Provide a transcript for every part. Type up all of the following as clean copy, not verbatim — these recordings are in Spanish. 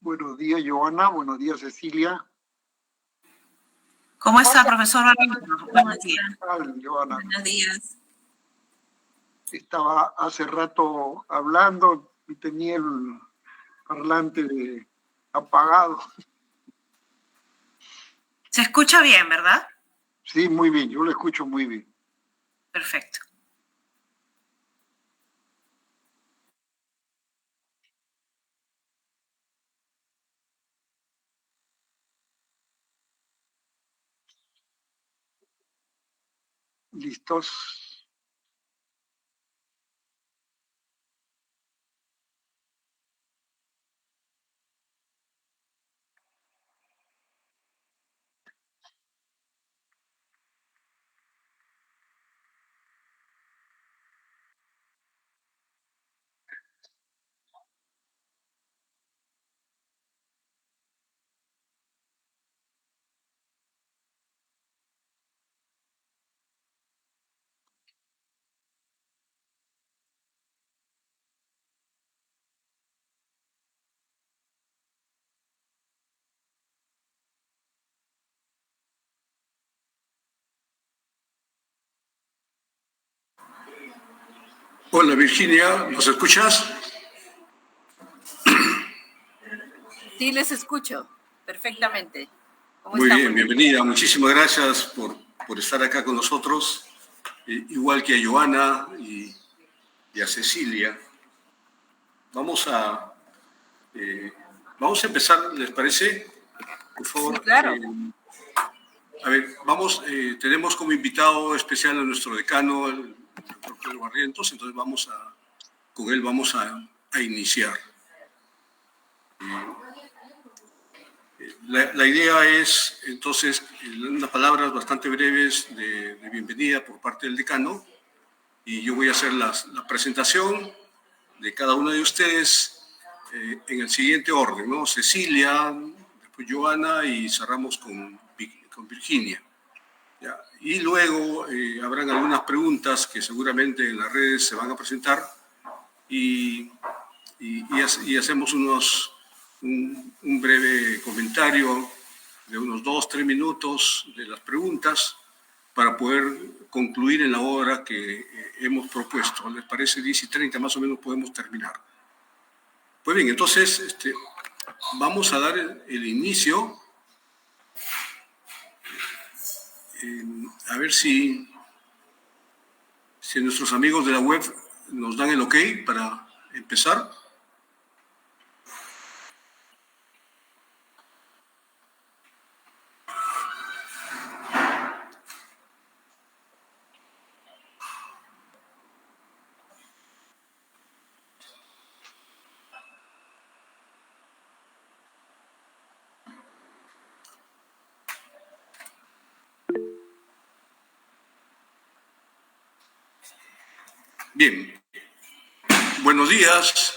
Buenos días, Joana. Buenos días, Cecilia. ¿Cómo está, profesor? Buenos días. Joana. Buenos días. Estaba hace rato hablando y tenía el parlante apagado. Se escucha bien, ¿verdad? Sí, muy bien. Yo lo escucho muy bien. Perfecto. ¿Listos? Hola Virginia, ¿nos escuchas? Sí, les escucho perfectamente. Muy bien, bienvenida. Muchísimas gracias por estar acá con nosotros, igual que a Joana y a Cecilia. Vamos a empezar, ¿les parece? Por favor. Sí, claro. A ver, tenemos como invitado especial a nuestro decano, el doctor Pedro Barrientos, entonces con él vamos a iniciar. La idea es, entonces, unas palabras bastante breves de bienvenida por parte del decano, y yo voy a hacer la presentación de cada uno de ustedes en el siguiente orden, ¿no? Cecilia, después Joana y cerramos con Virginia. ¿Ya? Y luego habrán algunas preguntas que seguramente en las redes se van a presentar y hacemos un breve comentario de unos 2-3 minutos de las preguntas para poder concluir en la hora que hemos propuesto. ¿Les parece? 10:30 más o menos podemos terminar. Pues bien, entonces vamos a dar el inicio. A ver si nuestros amigos de la web nos dan el ok para empezar. Bien, buenos días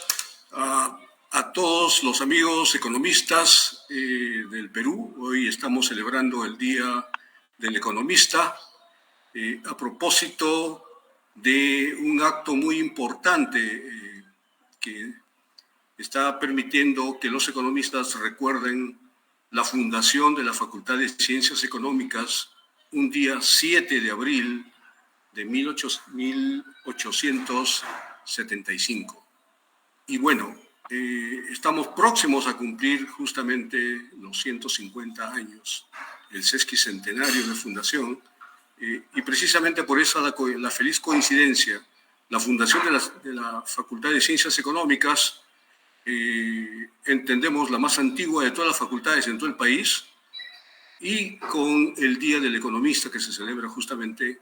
a todos los amigos economistas del Perú. Hoy estamos celebrando el Día del Economista a propósito de un acto muy importante que está permitiendo que los economistas recuerden la fundación de la Facultad de Ciencias Económicas un día 7 de abril de 1875. Y bueno, estamos próximos a cumplir justamente los 150 años, el sesquicentenario de fundación, y precisamente por eso la feliz coincidencia, la fundación de la Facultad de Ciencias Económicas, entendemos la más antigua de todas las facultades en todo el país, y con el Día del Economista que se celebra justamente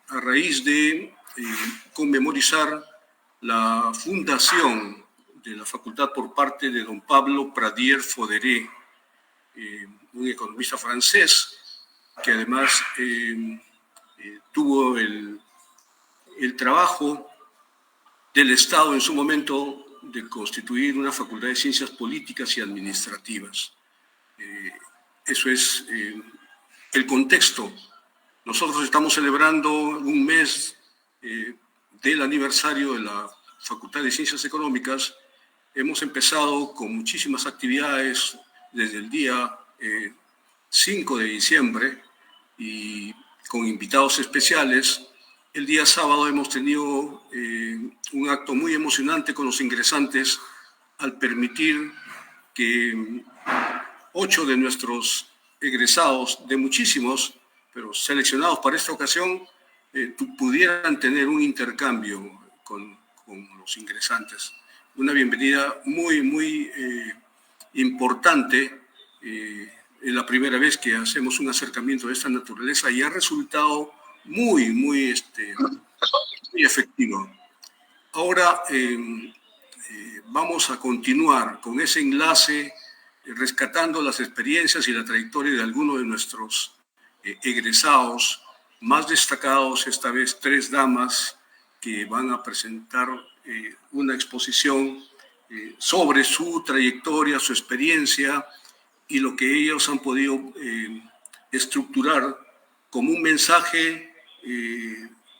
a raíz de conmemorizar la fundación de la facultad por parte de don Pablo Pradier Foderé, un economista francés que además tuvo el trabajo del Estado en su momento de constituir una facultad de ciencias políticas y administrativas. Eso es el contexto. Nosotros estamos celebrando un mes del aniversario de la Facultad de Ciencias Económicas hemos empezado con muchísimas actividades desde el día 5 de diciembre y con invitados especiales. El día sábado hemos tenido un acto muy emocionante con los ingresantes al permitir que 8 de nuestros egresados, de muchísimos, pero seleccionados para esta ocasión, pudieran tener un intercambio con los ingresantes. Una bienvenida muy importante. Es la primera vez que hacemos un acercamiento de esta naturaleza y ha resultado muy efectivo. Ahora vamos a continuar con ese enlace, rescatando las experiencias y la trayectoria de algunos de nuestros egresados más destacados, esta vez 3 damas que van a presentar una exposición sobre su trayectoria, su experiencia y lo que ellos han podido estructurar como un mensaje.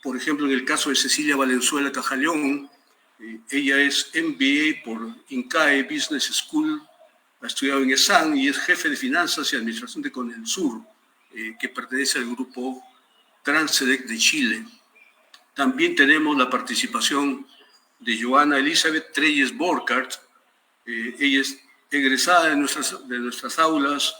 Por ejemplo, en el caso de Cecilia Valenzuela Cajallón, ella es MBA por INCAE Business School, ha estudiado en ESAN y es jefe de finanzas y administración de Conelsur, que pertenece al grupo Transedec de Chile. También tenemos la participación de Joana Elizabeth Treyes Borchardt. Ella es egresada de nuestras aulas,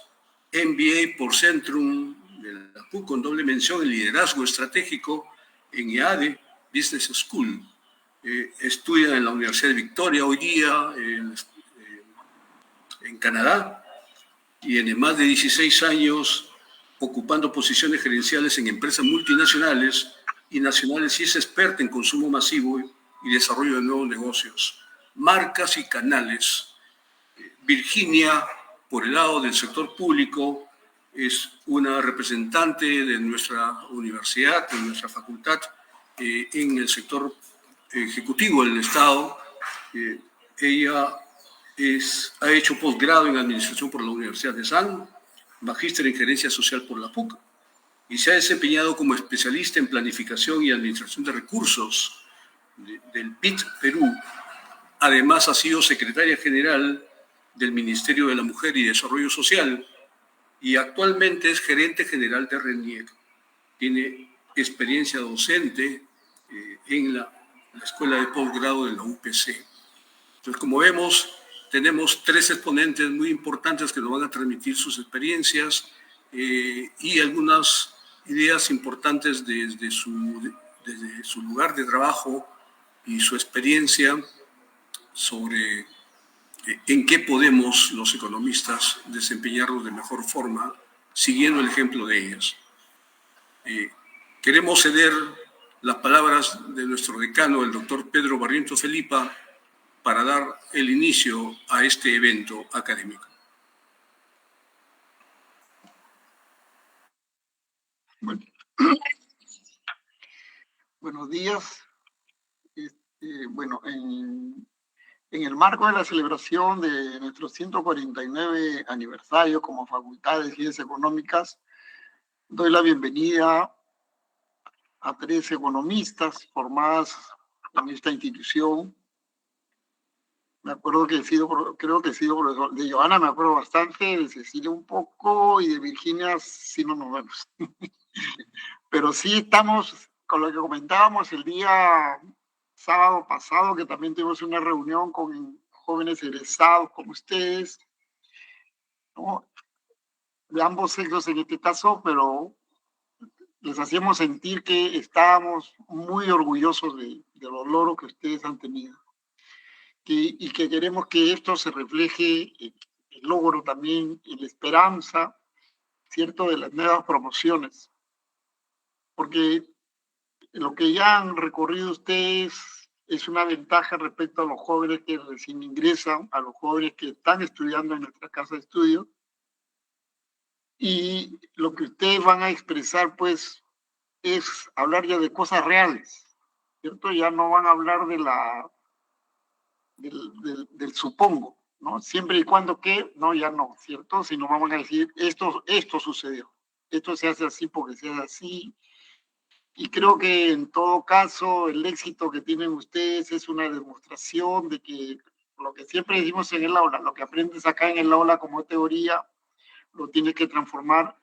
MBA por Centrum de la PUC con doble mención en liderazgo estratégico en EADE Business School. Estudia en la Universidad de Victoria hoy día en Canadá y en más de 16 años ocupando posiciones gerenciales en empresas multinacionales y nacionales y es experta en consumo masivo y desarrollo de nuevos negocios, marcas y canales. Virginia, por el lado del sector público, es una representante de nuestra universidad, de nuestra facultad, en el sector ejecutivo del Estado. Ella ha hecho posgrado en Administración por la Universidad de San, magíster en Gerencia Social por la PUC, y se ha desempeñado como especialista en Planificación y Administración de Recursos del PIT Perú. Además, ha sido secretaria general del Ministerio de la Mujer y Desarrollo Social y actualmente es gerente general de RENIEC. Tiene experiencia docente en la Escuela de Posgrado de la UPC. Entonces, como vemos, tenemos 3 exponentes muy importantes que nos van a transmitir sus experiencias y algunas ideas importantes desde su lugar de trabajo y su experiencia sobre en qué podemos los economistas desempeñarnos de mejor forma, siguiendo el ejemplo de ellas. Queremos ceder las palabras de nuestro decano, el doctor Pedro Barrientos Felipa, para dar el inicio a este evento académico. Buenos días. Bueno, en el marco de la celebración de nuestro 149 aniversario como Facultad de Ciencias Económicas, doy la bienvenida a 3 economistas formadas en esta institución. Me acuerdo que creo que he sido profesor. De Joana me acuerdo bastante, de Cecilia un poco y de Virginia sí no nos vemos. Pero sí estamos con lo que comentábamos el día sábado pasado, que también tuvimos una reunión con jóvenes egresados como ustedes, ¿no? De ambos sexos en este caso, pero les hacíamos sentir que estábamos muy orgullosos de los logros que ustedes han tenido. Y que queremos que esto se refleje en el logro también, en la esperanza, ¿cierto?, de las nuevas promociones. Porque lo que ya han recorrido ustedes es una ventaja respecto a los jóvenes que recién ingresan, a los jóvenes que están estudiando en nuestra casa de estudio. Y lo que ustedes van a expresar, pues, es hablar ya de cosas reales, ¿cierto? Ya no van a hablar del supongo, ¿no? Siempre y cuando que, no, ya no, ¿cierto? Sino vamos a decir, esto sucedió, esto se hace así porque se hace así. Y creo que en todo caso el éxito que tienen ustedes es una demostración de que Lo que siempre decimos en el aula, lo que aprendes acá en el aula como teoría, lo tienes que transformar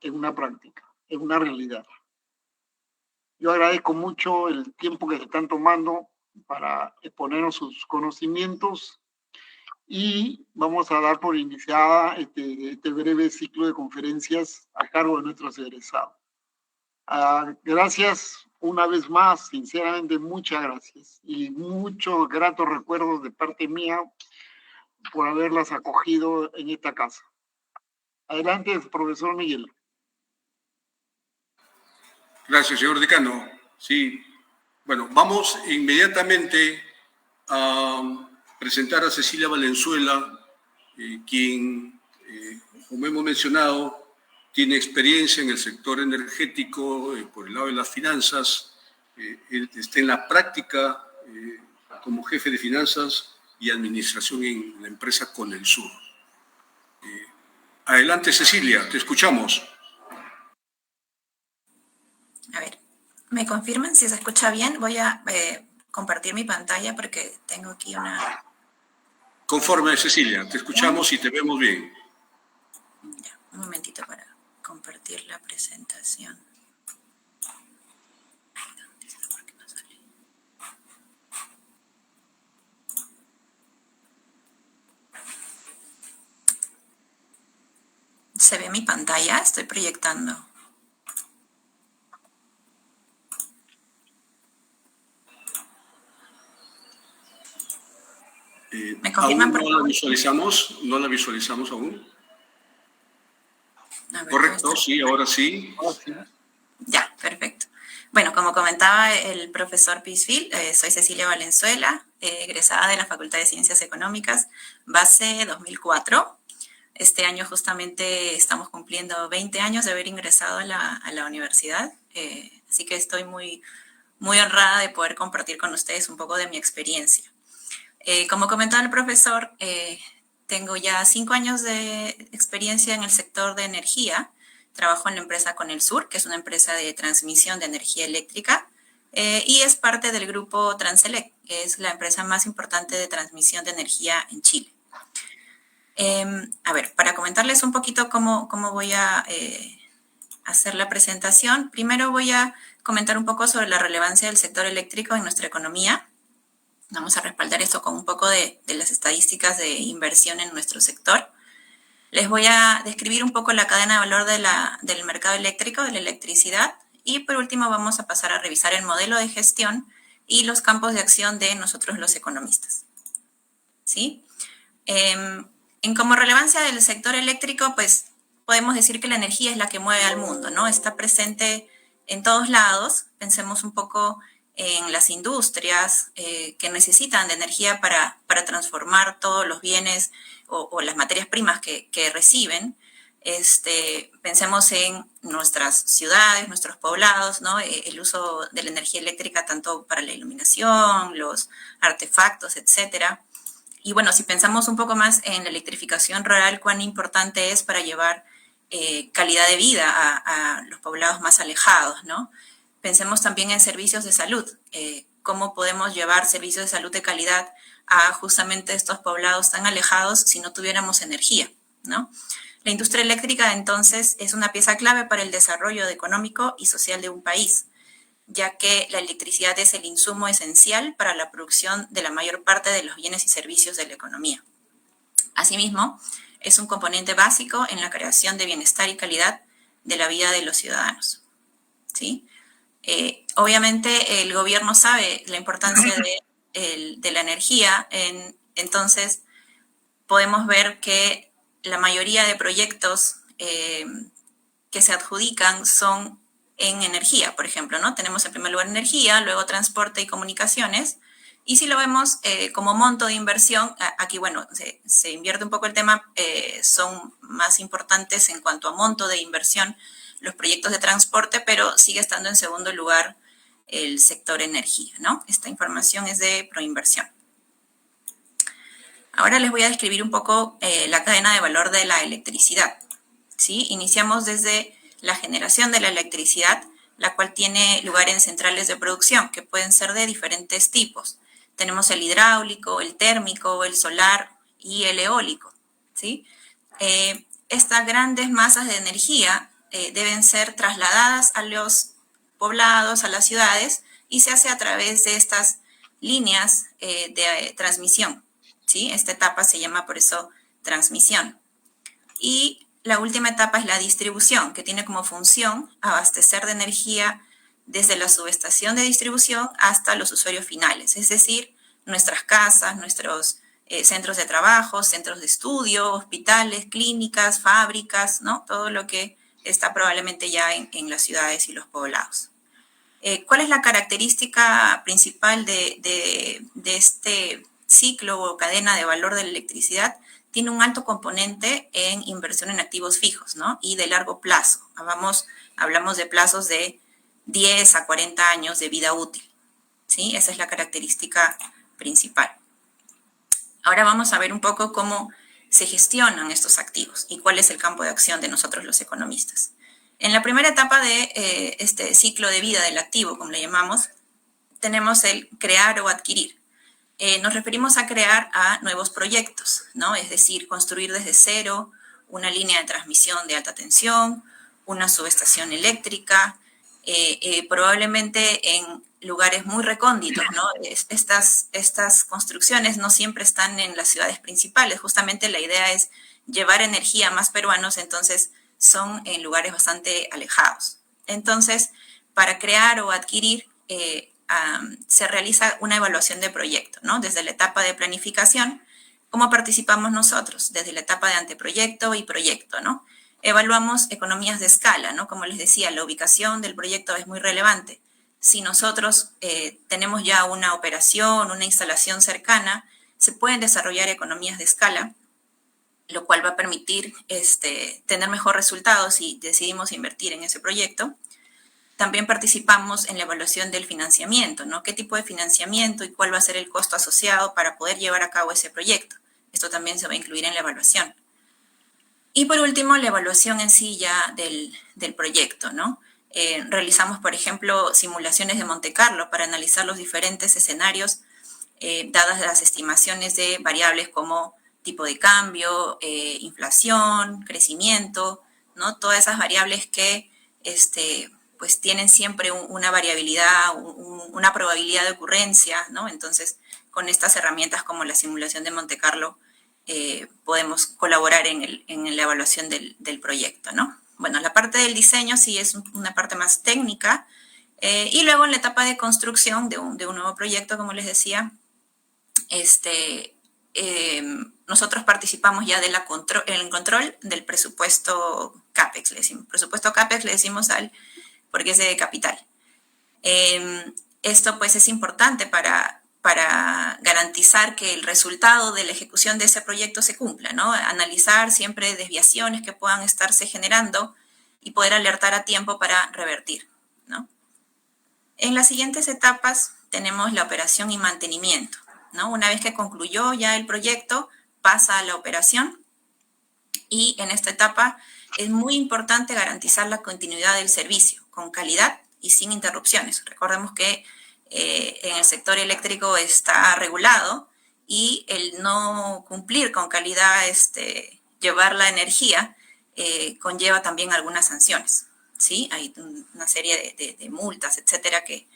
en una práctica, en una realidad. Yo agradezco mucho el tiempo que se están tomando para exponernos sus conocimientos y vamos a dar por iniciada este breve ciclo de conferencias a cargo de nuestros egresados. Gracias una vez más, sinceramente muchas gracias y muchos gratos recuerdos de parte mía por haberlas acogido en esta casa. Adelante, profesor Miguel. Gracias, señor decano. Sí, bueno, vamos inmediatamente a presentar a Cecilia Valenzuela, quien, como hemos mencionado, tiene experiencia en el sector energético por el lado de las finanzas, está en la práctica como jefe de finanzas y administración en la empresa Conelsur. Adelante, Cecilia, te escuchamos. A ver, ¿me confirman si se escucha bien? Voy a compartir mi pantalla porque tengo aquí una... Conforme, Cecilia, te escuchamos y te vemos bien. Ya, un momentito para compartir la presentación. ¿Dónde está? ¿Por qué no sale? ¿Se ve mi pantalla? Estoy proyectando. ¿Me confirman, por favor? No la visualizamos aún. A ver, Correcto, sí, ahora sí. Ya, perfecto. Bueno, como comentaba el profesor Pisfil, soy Cecilia Valenzuela, egresada de la Facultad de Ciencias Económicas, base 2004. Este año justamente estamos cumpliendo 20 años de haber ingresado a la universidad, así que estoy muy, muy honrada de poder compartir con ustedes un poco de mi experiencia. Como comentaba el profesor, tengo ya 5 años de experiencia en el sector de energía. Trabajo en la empresa Conelsur, que es una empresa de transmisión de energía eléctrica, y es parte del grupo Transelec, que es la empresa más importante de transmisión de energía en Chile. A ver, para comentarles un poquito cómo voy a hacer la presentación, primero voy a comentar un poco sobre la relevancia del sector eléctrico en nuestra economía. Vamos a respaldar esto con un poco de las estadísticas de inversión en nuestro sector. Les voy a describir un poco la cadena de valor del mercado eléctrico, de la electricidad, y por último vamos a pasar a revisar el modelo de gestión y los campos de acción de nosotros los economistas. ¿Sí? En como relevancia del sector eléctrico, pues podemos decir que la energía es la que mueve al mundo, ¿no? Está presente en todos lados. Pensemos un poco en las industrias que necesitan de energía para transformar todos los bienes o las materias primas que reciben. Pensemos en nuestras ciudades, nuestros poblados, ¿no? El uso de la energía eléctrica tanto para la iluminación, los artefactos, etcétera. Y bueno, si pensamos un poco más en la electrificación rural, cuán importante es para llevar calidad de vida a los poblados más alejados, ¿no? Pensemos también en servicios de salud, cómo podemos llevar servicios de salud de calidad a justamente estos poblados tan alejados si no tuviéramos energía, ¿no? La industria eléctrica, entonces, es una pieza clave para el desarrollo económico y social de un país, ya que la electricidad es el insumo esencial para la producción de la mayor parte de los bienes y servicios de la economía. Asimismo, es un componente básico en la creación de bienestar y calidad de la vida de los ciudadanos, ¿sí? Obviamente el gobierno sabe la importancia de la energía, entonces podemos ver que la mayoría de proyectos que se adjudican son en energía, por ejemplo, ¿no? Tenemos en primer lugar energía, luego transporte y comunicaciones, y si lo vemos como monto de inversión, aquí, bueno, se invierte un poco el tema, son más importantes en cuanto a monto de inversión los proyectos de transporte, pero sigue estando en segundo lugar el sector energía, ¿no? Esta información es de Proinversión. Ahora les voy a describir un poco la cadena de valor de la electricidad, ¿sí? Iniciamos desde la generación de la electricidad, la cual tiene lugar en centrales de producción, que pueden ser de diferentes tipos. tenemos el hidráulico, el térmico, el solar y el eólico, ¿sí? Estas grandes masas de energía deben ser trasladadas a los poblados, a las ciudades, y se hace a través de estas líneas de transmisión, ¿sí? Esta etapa se llama por eso transmisión. Y la última etapa es la distribución, que tiene como función abastecer de energía desde la subestación de distribución hasta los usuarios finales, es decir, nuestras casas, nuestros centros de trabajo, centros de estudio, hospitales, clínicas, fábricas, ¿no? Todo lo que está probablemente ya en las ciudades y los poblados. ¿Cuál es la característica principal de este ciclo o cadena de valor de la electricidad? Tiene un alto componente en inversión en activos fijos, ¿no? Y de largo plazo. Hablamos de plazos de 10 a 40 años de vida útil, ¿sí? Esa es la característica principal. Ahora vamos a ver un poco cómo se gestionan estos activos y cuál es el campo de acción de nosotros los economistas. En la primera etapa de este ciclo de vida del activo, como le llamamos, tenemos el crear o adquirir. Nos referimos a crear a nuevos proyectos, ¿no? Es decir, construir desde cero una línea de transmisión de alta tensión, una subestación eléctrica, probablemente en lugares muy recónditos, ¿no? Estas construcciones no siempre están en las ciudades principales. Justamente la idea es llevar energía a más peruanos, entonces son en lugares bastante alejados. Entonces, para crear o adquirir, se realiza una evaluación de proyecto, ¿no? Desde la etapa de planificación, ¿cómo participamos nosotros? Desde la etapa de anteproyecto y proyecto, ¿no? Evaluamos economías de escala, ¿no? Como les decía, la ubicación del proyecto es muy relevante. Si nosotros tenemos ya una operación, una instalación cercana, se pueden desarrollar economías de escala, lo cual va a permitir tener mejor resultados si decidimos invertir en ese proyecto. También participamos en la evaluación del financiamiento, ¿no? ¿Qué tipo de financiamiento y cuál va a ser el costo asociado para poder llevar a cabo ese proyecto? Esto también se va a incluir en la evaluación. Y por último, la evaluación en sí ya del proyecto, ¿no? Realizamos, por ejemplo, simulaciones de Monte Carlo para analizar los diferentes escenarios dadas las estimaciones de variables como tipo de cambio, inflación, crecimiento, ¿no? Todas esas variables que pues tienen siempre una variabilidad, una probabilidad de ocurrencia, ¿no? Entonces, con estas herramientas como la simulación de Monte Carlo, podemos colaborar en la evaluación del proyecto, ¿no? Bueno, la parte del diseño sí es una parte más técnica, y luego en la etapa de construcción de un nuevo proyecto, como les decía, nosotros participamos ya en el control del presupuesto CAPEX, le decimos. Presupuesto CAPEX le decimos porque es de capital. Esto pues es importante para garantizar que el resultado de la ejecución de ese proyecto se cumpla, ¿no? Analizar siempre desviaciones que puedan estarse generando y poder alertar a tiempo para revertir, ¿no? En las siguientes etapas tenemos la operación y mantenimiento, ¿no? Una vez que concluyó ya el proyecto, pasa a la operación y en esta etapa es muy importante garantizar la continuidad del servicio con calidad y sin interrupciones. Recordemos que en el sector eléctrico está regulado y el no cumplir con calidad, llevar la energía, conlleva también algunas sanciones, ¿sí? Hay una serie de multas, etcétera, que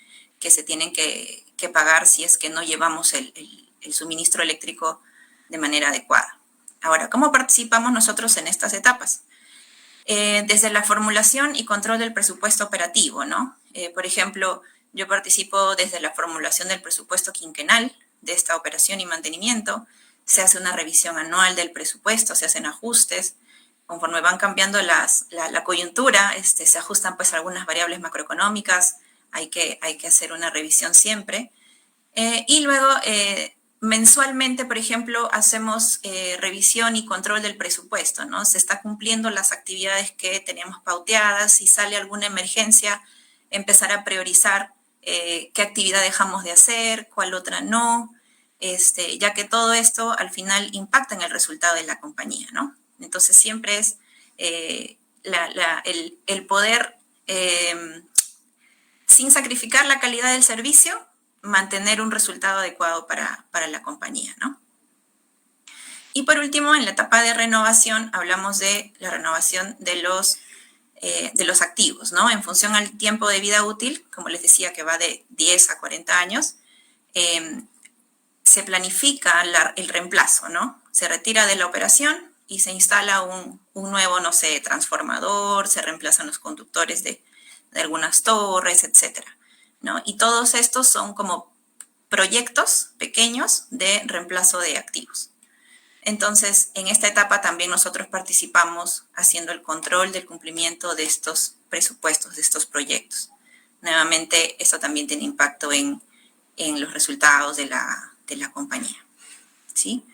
se tienen que pagar si es que no llevamos el suministro eléctrico de manera adecuada. Ahora, ¿cómo participamos nosotros en estas etapas? Desde la formulación y control del presupuesto operativo, ¿no? Por ejemplo, yo participo desde la formulación del presupuesto quinquenal de esta operación y mantenimiento. Se hace una revisión anual del presupuesto, se hacen ajustes. Conforme van cambiando la coyuntura, se ajustan pues algunas variables macroeconómicas. Hay que hacer una revisión siempre. Y luego, mensualmente, por ejemplo, hacemos revisión y control del presupuesto, ¿no? Se está cumpliendo las actividades que teníamos pauteadas. Si sale alguna emergencia, empezar a priorizar qué actividad dejamos de hacer, cuál otra no, ya que todo esto al final impacta en el resultado de la compañía, ¿no? Entonces siempre es el poder, sin sacrificar la calidad del servicio, mantener un resultado adecuado para la compañía, ¿no? Y por último, en la etapa de renovación, hablamos de la renovación de los activos, ¿no? En función al tiempo de vida útil, como les decía, que va de 10 a 40 años, se planifica el reemplazo, ¿no? Se retira de la operación y se instala un nuevo, no sé, transformador, se reemplazan los conductores de algunas torres, etcétera, ¿no? Y todos estos son como proyectos pequeños de reemplazo de activos. Entonces, en esta etapa también nosotros participamos haciendo el control del cumplimiento de estos presupuestos, de estos proyectos. Nuevamente, eso también tiene impacto en los resultados de la compañía, ¿sí?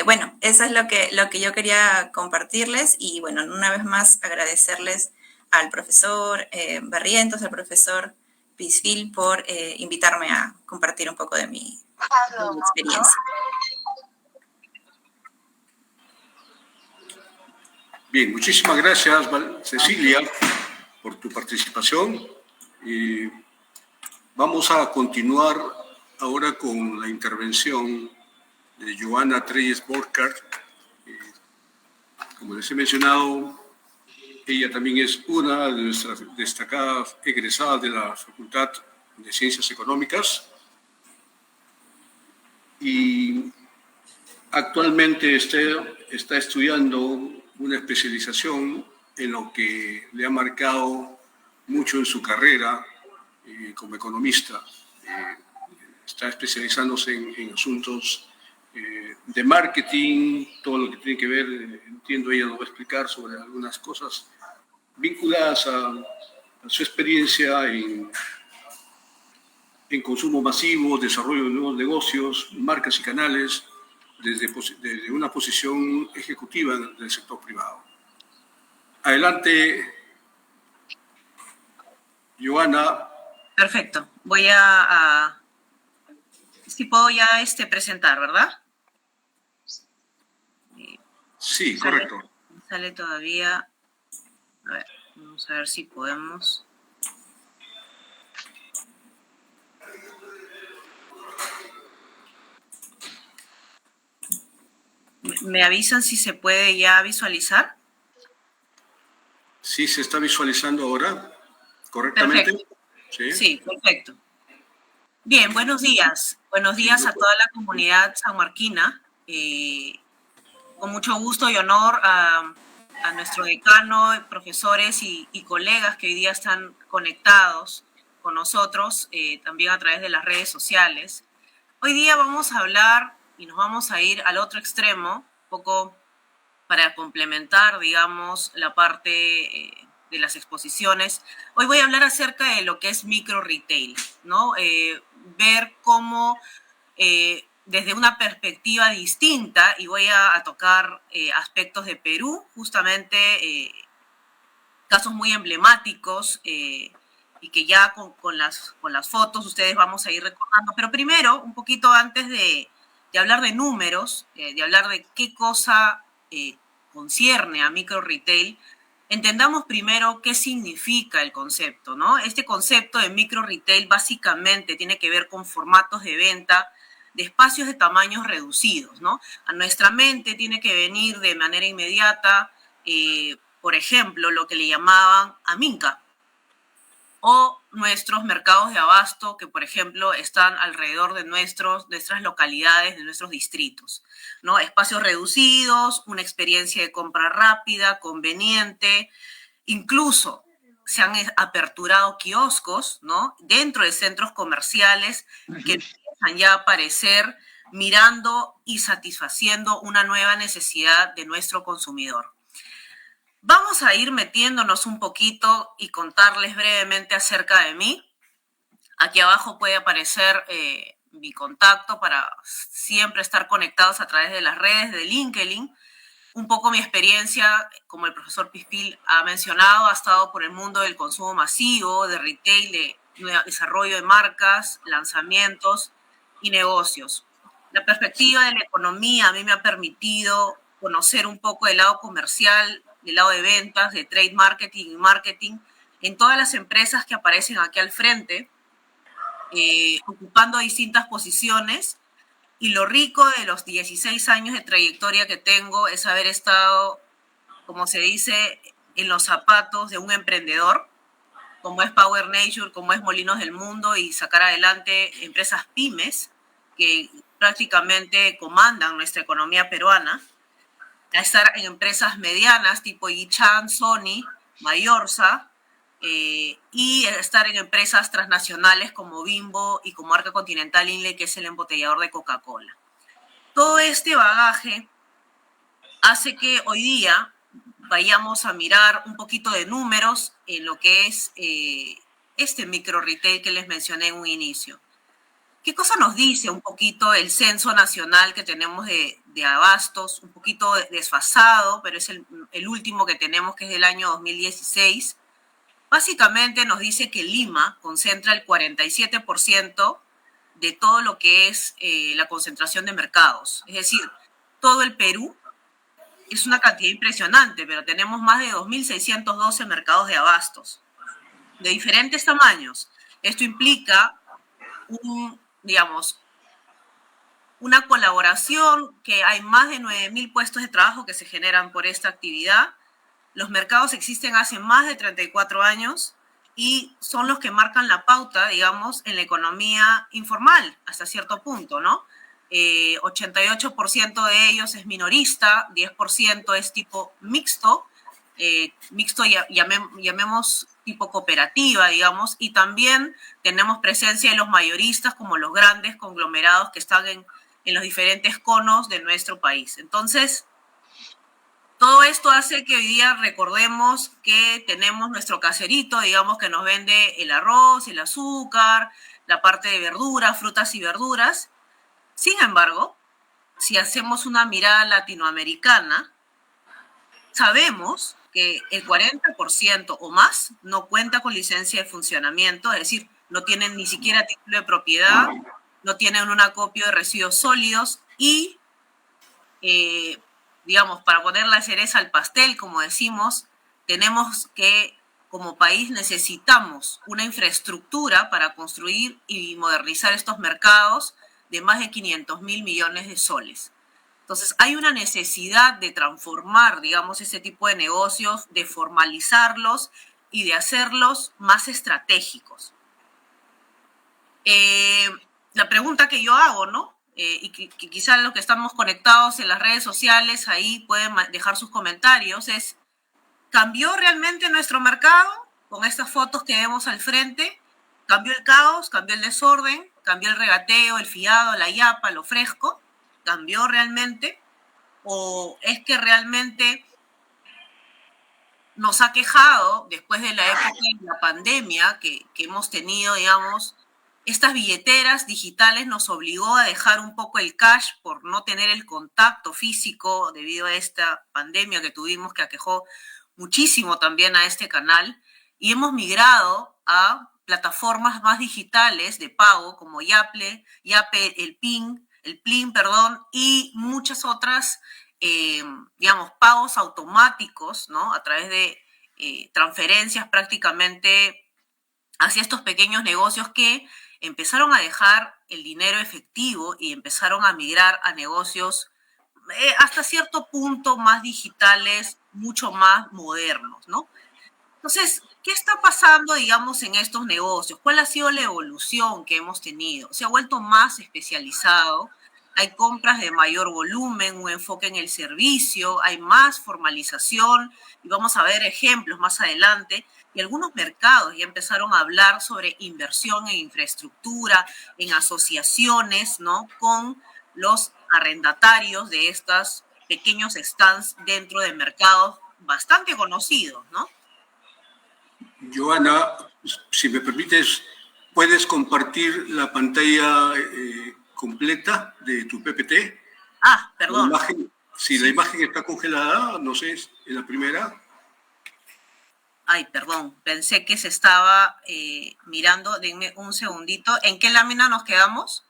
Bueno, eso es lo que yo quería compartirles y, bueno, una vez más agradecerles al profesor Barrientos, al profesor Pisfil por invitarme a compartir un poco de mi experiencia. Bien, muchísimas gracias, Cecilia, por tu participación. Vamos a continuar ahora con la intervención de Joana Treyes Borchardt. Como les he mencionado, ella también es una de nuestras destacadas egresadas de la Facultad de Ciencias Económicas y actualmente está estudiando una especialización en lo que le ha marcado mucho en su carrera como economista. Está especializándose en asuntos de marketing, todo lo que tiene que ver, entiendo, ella nos va a explicar sobre algunas cosas vinculadas a su experiencia en consumo masivo, desarrollo de nuevos negocios, marcas y canales, desde una posición ejecutiva del sector privado. Adelante, Joana. Perfecto. Voy a si puedo ya presentar, ¿verdad? Sí, correcto. Sale todavía. A ver, vamos a ver si podemos. ¿Me avisan si se puede ya visualizar? Sí, se está visualizando ahora correctamente. Perfecto. Sí, perfecto. Bien, buenos días. Buenos días a toda la comunidad sanmarquina. Con mucho gusto y honor a nuestro decano, profesores y colegas que hoy día están conectados con nosotros, también a través de las redes sociales. Hoy día vamos a hablar y nos vamos a ir al otro extremo, un poco para complementar, digamos, la parte de las exposiciones. Hoy voy a hablar acerca de lo que es micro retail, ¿no? Ver cómo desde una perspectiva distinta, y voy a tocar aspectos de Perú, justamente casos muy emblemáticos y que ya con las fotos ustedes vamos a ir recordando. Pero primero, un poquito antes de hablar de números, de hablar de qué cosa concierne a micro retail, entendamos primero qué significa el concepto, ¿no? Este concepto de micro retail básicamente tiene que ver con formatos de venta de espacios de tamaños reducidos, ¿no? A nuestra mente tiene que venir de manera inmediata, por ejemplo, lo que le llamaban Aminca, o nuestros mercados de abasto que, por ejemplo, están alrededor de nuestras localidades, de nuestros distritos, ¿no? Espacios reducidos, una experiencia de compra rápida, conveniente, incluso se han aperturado kioscos, ¿no? Dentro de centros comerciales que empiezan ya a aparecer mirando y satisfaciendo una nueva necesidad de nuestro consumidor. Vamos a ir metiéndonos un poquito y contarles brevemente acerca de mí. Aquí abajo puede aparecer mi contacto para siempre estar conectados a través de las redes de LinkedIn. Un poco mi experiencia, como el profesor Pisfil ha mencionado, ha estado por el mundo del consumo masivo, de retail, de desarrollo de marcas, lanzamientos y negocios. La perspectiva de la economía a mí me ha permitido conocer un poco del lado comercial, del lado de ventas, de trade marketing y marketing, en todas las empresas que aparecen aquí al frente. ocupando distintas posiciones. Y lo rico de los 16 años de trayectoria que tengo es haber estado, como se dice, en los zapatos de un emprendedor, como es Power Nature, como es Molinos del Mundo, y sacar adelante empresas pymes que prácticamente comandan nuestra economía peruana, a estar en empresas medianas tipo Yichan, Sony, Mayorsa, y estar en empresas transnacionales como Bimbo y como Arca Continental Inle, que es el embotellador de Coca-Cola. Todo este bagaje hace que hoy día vayamos a mirar un poquito de números en lo que es este micro retail que les mencioné en un inicio. ¿Qué cosa nos dice un poquito el censo nacional que tenemos de abastos? Un poquito desfasado, pero es el último que tenemos, que es del año 2016. Básicamente nos dice que Lima concentra el 47% de todo lo que es la concentración de mercados. Es decir, todo el Perú es una cantidad impresionante, pero tenemos más de 2.612 mercados de abastos, de diferentes tamaños. Esto implica una colaboración, que hay más de 9.000 puestos de trabajo que se generan por esta actividad. Los mercados existen hace más de 34 años y son los que marcan la pauta, digamos, en la economía informal, hasta cierto punto, ¿no? 88% de ellos es minorista, 10% es tipo mixto, llamemos tipo cooperativa, digamos, y también tenemos presencia de los mayoristas como los grandes conglomerados que están en los diferentes conos de nuestro país. Entonces, todo esto hace que hoy día recordemos que tenemos nuestro caserito, digamos, que nos vende el arroz, el azúcar, la parte de verduras, frutas y verduras. Sin embargo, si hacemos una mirada latinoamericana, sabemos que el 40% o más no cuenta con licencia de funcionamiento, es decir, no tienen ni siquiera título de propiedad, no tienen un acopio de residuos sólidos y, digamos, para poner la cereza al pastel, como decimos, tenemos que, como país, necesitamos una infraestructura para construir y modernizar estos mercados de más de 500.000 millones de soles. Entonces, hay una necesidad de transformar, digamos, ese tipo de negocios, de formalizarlos y de hacerlos más estratégicos. La pregunta que yo hago, ¿no? Y que quizás los que estamos conectados en las redes sociales ahí pueden dejar sus comentarios, es: ¿cambió realmente nuestro mercado con estas fotos que vemos al frente? ¿Cambió el caos? ¿Cambió el desorden? ¿Cambió el regateo, el fiado, la yapa, lo fresco? ¿Cambió realmente? ¿O es que realmente nos ha quejado, después de la época de la pandemia que hemos tenido, digamos, estas billeteras digitales nos obligó a dejar un poco el cash por no tener el contacto físico debido a esta pandemia que tuvimos, que aquejó muchísimo también a este canal, y hemos migrado a plataformas más digitales de pago como Yape, el Plin, y muchas otras, digamos, pagos automáticos, ¿no? A través de transferencias prácticamente hacia estos pequeños negocios que empezaron a dejar el dinero efectivo y empezaron a migrar a negocios hasta cierto punto más digitales, mucho más modernos, ¿no? Entonces, ¿qué está pasando, digamos, en estos negocios? ¿Cuál ha sido la evolución que hemos tenido? Se ha vuelto más especializado, hay compras de mayor volumen, un enfoque en el servicio, hay más formalización, y vamos a ver ejemplos más adelante. Y algunos mercados ya empezaron a hablar sobre inversión en infraestructura, en asociaciones, ¿no?, con los arrendatarios de estos pequeños stands dentro de mercados bastante conocidos, ¿no? Joana, si me permites, ¿puedes compartir la pantalla completa de tu PPT? Ah, perdón. La imagen está congelada, no sé, en la primera. Ay, perdón, pensé que se estaba mirando. Denme un segundito. ¿En qué lámina nos quedamos?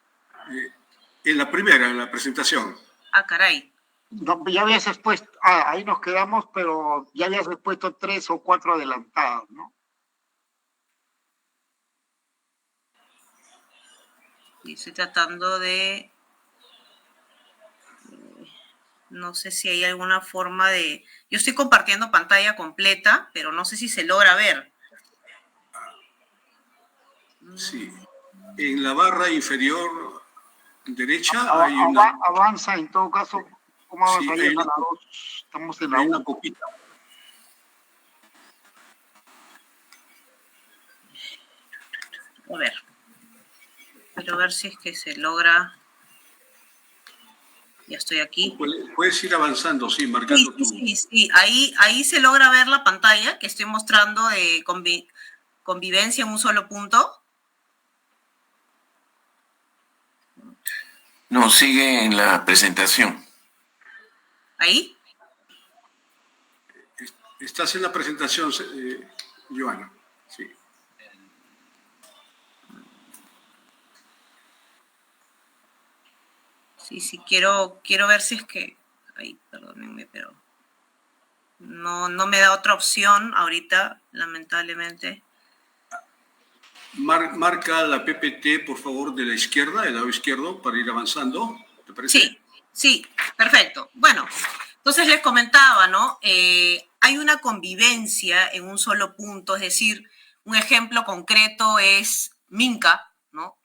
En la primera, en la presentación. Ah, caray. No, ya habías expuesto, ahí nos quedamos, pero ya habías expuesto 3 o 4 adelantados, ¿no? Y estoy tratando de... No sé si hay alguna forma de... Yo estoy compartiendo pantalla completa, pero no sé si se logra ver. Sí. En la barra inferior derecha hay Avanza en todo caso. ¿Cómo sí, avanzaría a la 2? Estamos en la hay una 1. copita. A ver. Quiero ver si es que se logra... Ya estoy aquí. Puedes ir avanzando, sí, marcando Sí. Ahí se logra ver la pantalla que estoy mostrando de convivencia en un solo punto. No, sigue en la presentación. ¿Ahí? Estás en la presentación, Joana. Sí. Sí, quiero ver si es que... Ay, perdónenme, pero... No me da otra opción ahorita, lamentablemente. Marca la PPT, por favor, de la izquierda, del lado izquierdo, para ir avanzando. ¿Te parece? Sí, perfecto. Bueno, entonces les comentaba, ¿no? Hay una convivencia en un solo punto, es decir, un ejemplo concreto es Minca, ¿no?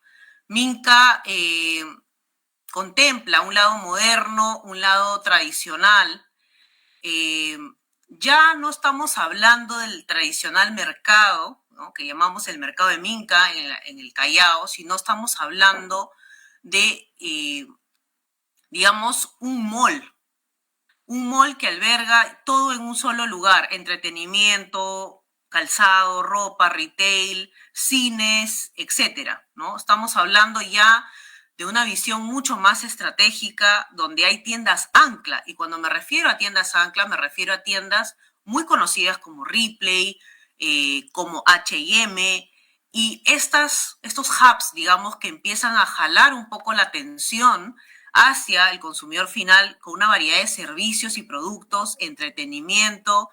Minca contempla un lado moderno, un lado tradicional. Ya no estamos hablando del tradicional mercado, ¿no?, que llamamos el mercado de Minca en el Callao, sino estamos hablando de, digamos, un mall que alberga todo en un solo lugar: entretenimiento, calzado, ropa, retail, cines, etcétera, ¿no? Estamos hablando ya de una visión mucho más estratégica, donde hay tiendas ancla, y cuando me refiero a tiendas ancla, me refiero a tiendas muy conocidas como Ripley, como H&M, y estos hubs, digamos, que empiezan a jalar un poco la atención hacia el consumidor final con una variedad de servicios y productos, entretenimiento,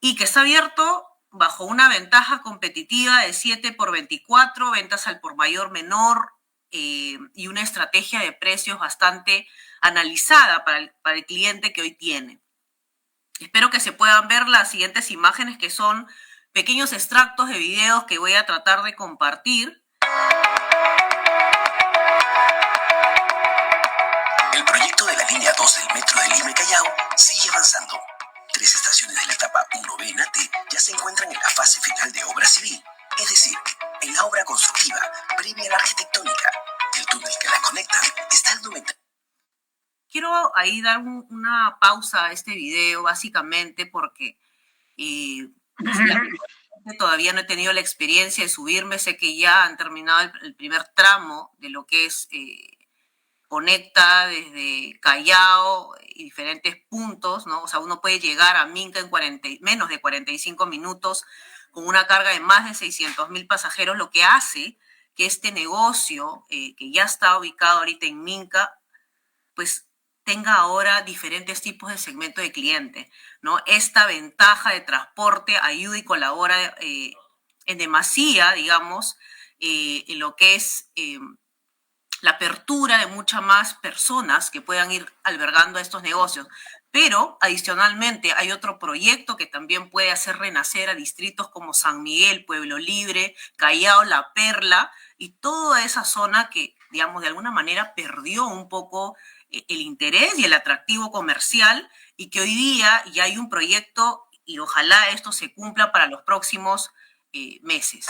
y que está abierto bajo una ventaja competitiva de 7x24, ventas al por mayor menor, y una estrategia de precios bastante analizada para el cliente que hoy tiene. Espero que se puedan ver las siguientes imágenes, que son pequeños extractos de videos que voy a tratar de compartir. El proyecto de la línea 2 del metro de Lima y Callao sigue avanzando. 3 estaciones de la etapa 1B en AT ya se encuentran en la fase final de obra civil, es decir, en la obra constructiva previa a la arquitectónica. El túnel que la conecta está al 90%. Quiero ahí dar una pausa a este video, básicamente porque todavía no he tenido la experiencia de subirme. Sé que ya han terminado el primer tramo de lo que es conecta desde Callao y diferentes puntos, ¿no? O sea, uno puede llegar a Minca en menos de 45 minutos con una carga de más de 600,000 pasajeros, lo que hace que este negocio, que ya está ubicado ahorita en Minca, pues tenga ahora diferentes tipos de segmento de cliente, ¿no? Esta ventaja de transporte ayuda y colabora en demasía, digamos, en lo que es la apertura de muchas más personas que puedan ir albergando estos negocios. Pero adicionalmente hay otro proyecto que también puede hacer renacer a distritos como San Miguel, Pueblo Libre, Callao, La Perla y toda esa zona que, digamos, de alguna manera perdió un poco el interés y el atractivo comercial, y que hoy día ya hay un proyecto y ojalá esto se cumpla para los próximos meses.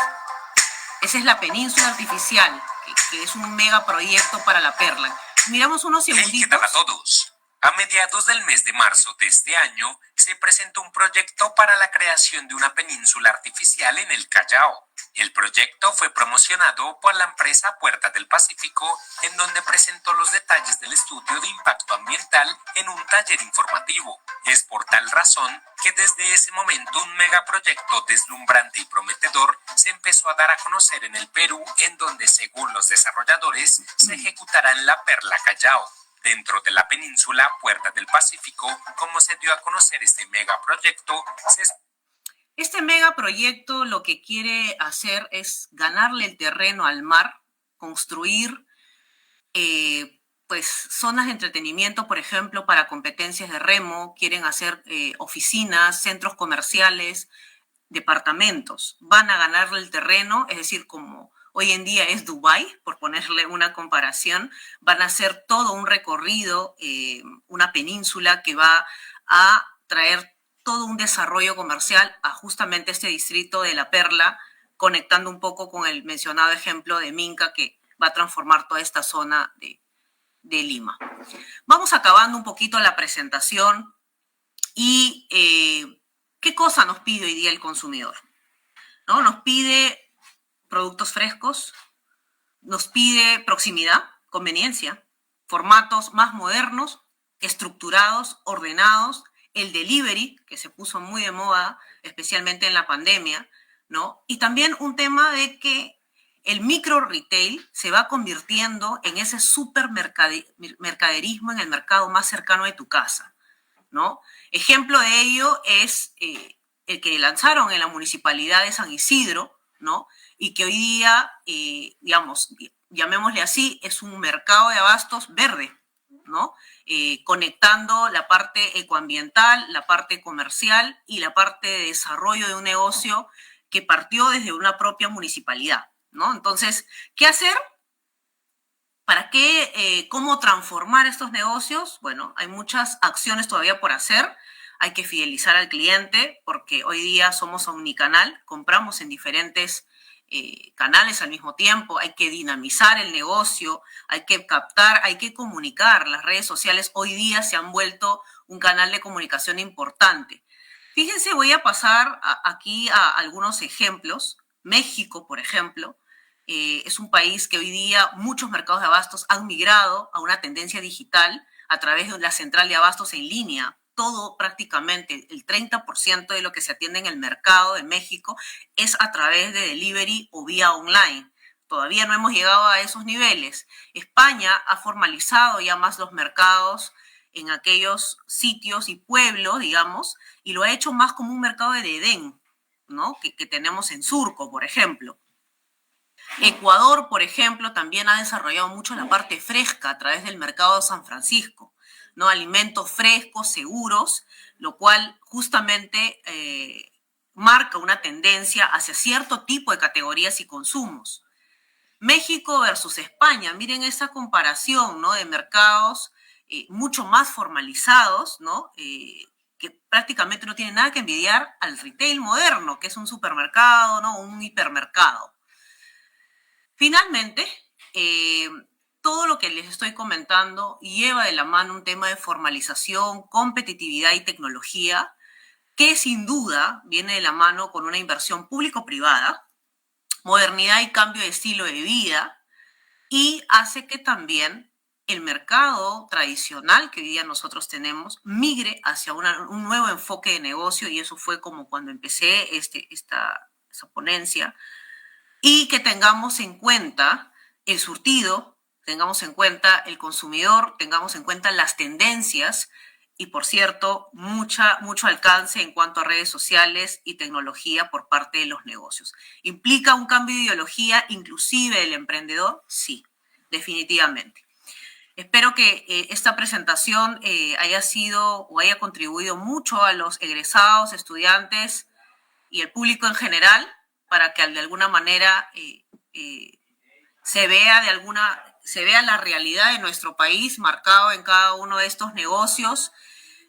Esa es la península artificial, que es un megaproyecto para La Perla. Miramos unos segunditos. ¿Qué tal a todos? A mediados del mes de marzo de este año se presentó un proyecto para la creación de una península artificial en el Callao. El proyecto fue promocionado por la empresa Puertas del Pacífico, en donde presentó los detalles del estudio de impacto ambiental en un taller informativo. Es por tal razón que desde ese momento un megaproyecto deslumbrante y prometedor se empezó a dar a conocer en el Perú, en donde, según los desarrolladores, se ejecutará en La Perla, Callao. Dentro de la península Puertas del Pacífico, como se dio a conocer este megaproyecto, Este megaproyecto lo que quiere hacer es ganarle el terreno al mar, construir pues zonas de entretenimiento, por ejemplo, para competencias de remo, quieren hacer oficinas, centros comerciales, departamentos. Van a ganarle el terreno, es decir, como hoy en día es Dubái, por ponerle una comparación, van a hacer todo un recorrido, una península que va a traer todo un desarrollo comercial a justamente este distrito de La Perla, conectando un poco con el mencionado ejemplo de Minca, que va a transformar toda esta zona de Lima. Vamos acabando un poquito la presentación y ¿qué cosa nos pide hoy día el consumidor? ¿No? Nos pide productos frescos, nos pide proximidad, conveniencia, formatos más modernos, estructurados, ordenados, el delivery, que se puso muy de moda, especialmente en la pandemia, ¿no? Y también un tema de que el micro retail se va convirtiendo en ese supermercaderismo en el mercado más cercano de tu casa, ¿no? Ejemplo de ello es el que lanzaron en la Municipalidad de San Isidro, ¿no? Y que hoy día, digamos, llamémosle así, es un mercado de abastos verde, ¿no? Conectando la parte ecoambiental, la parte comercial y la parte de desarrollo de un negocio que partió desde una propia municipalidad, ¿no? Entonces, ¿qué hacer? ¿Para qué? ¿Cómo transformar estos negocios? Bueno, hay muchas acciones todavía por hacer. Hay que fidelizar al cliente porque hoy día somos omnicanal, compramos en diferentes canales al mismo tiempo, hay que dinamizar el negocio, hay que captar, hay que comunicar. Las redes sociales hoy día se han vuelto un canal de comunicación importante. Fíjense, voy a pasar aquí a algunos ejemplos. México, por ejemplo, es un país que hoy día muchos mercados de abastos han migrado a una tendencia digital a través de la central de abastos en línea. Todo prácticamente, el 30% de lo que se atiende en el mercado de México es a través de delivery o vía online. Todavía no hemos llegado a esos niveles. España ha formalizado ya más los mercados en aquellos sitios y pueblos, digamos, y lo ha hecho más como un mercado de Edén, ¿no? Que tenemos en Surco, por ejemplo. Ecuador, por ejemplo, también ha desarrollado mucho la parte fresca a través del mercado de San Francisco, ¿no? Alimentos frescos, seguros, lo cual justamente marca una tendencia hacia cierto tipo de categorías y consumos. México versus España, miren esa comparación, ¿no? De mercados mucho más formalizados, ¿no? Que prácticamente no tienen nada que envidiar al retail moderno, que es un supermercado, ¿no? Un hipermercado. Finalmente, todo lo que les estoy comentando lleva de la mano un tema de formalización, competitividad y tecnología, que sin duda viene de la mano con una inversión público-privada, modernidad y cambio de estilo de vida, y hace que también el mercado tradicional que hoy día nosotros tenemos migre hacia un nuevo enfoque de negocio, y eso fue como cuando empecé esta ponencia, y que tengamos en cuenta el surtido, tengamos en cuenta el consumidor, tengamos en cuenta las tendencias y, por cierto, mucho alcance en cuanto a redes sociales y tecnología por parte de los negocios. ¿Implica un cambio de ideología inclusive del emprendedor? Sí, definitivamente. Espero que esta presentación haya sido o haya contribuido mucho a los egresados, estudiantes y el público en general, para que de alguna manera se vea la realidad de nuestro país marcado en cada uno de estos negocios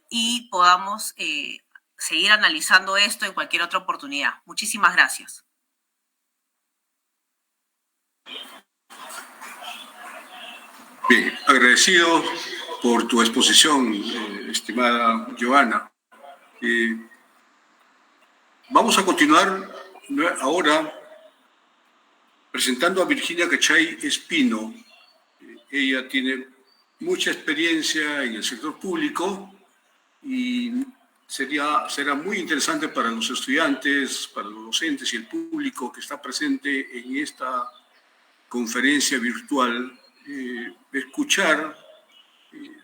y podamos seguir analizando esto en cualquier otra oportunidad. Muchísimas gracias. Bien, agradecido por tu exposición, estimada Joana. Vamos a continuar ahora presentando a Virginia Cachay Espino. Ella tiene mucha experiencia en el sector público y será muy interesante para los estudiantes, para los docentes y el público que está presente en esta conferencia virtual, escuchar,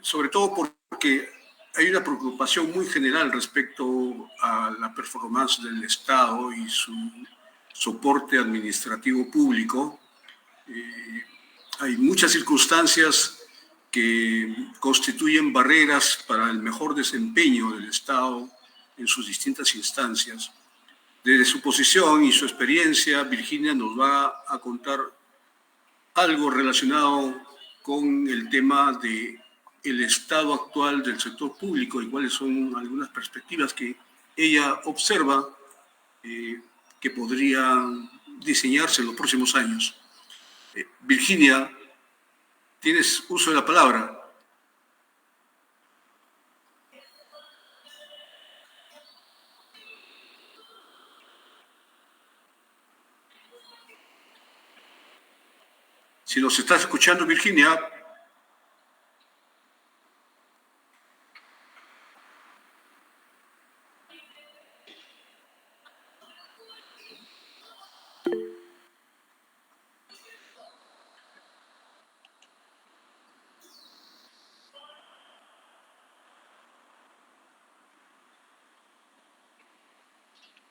sobre todo porque hay una preocupación muy general respecto a la performance del Estado y su soporte administrativo público. hay muchas circunstancias que constituyen barreras para el mejor desempeño del Estado en sus distintas instancias. Desde su posición y su experiencia, Virginia nos va a contar algo relacionado con el tema de el estado actual del sector público y cuáles son algunas perspectivas que ella observa que podrían diseñarse en los próximos años. Virginia, tienes uso de la palabra. Si nos estás escuchando, Virginia.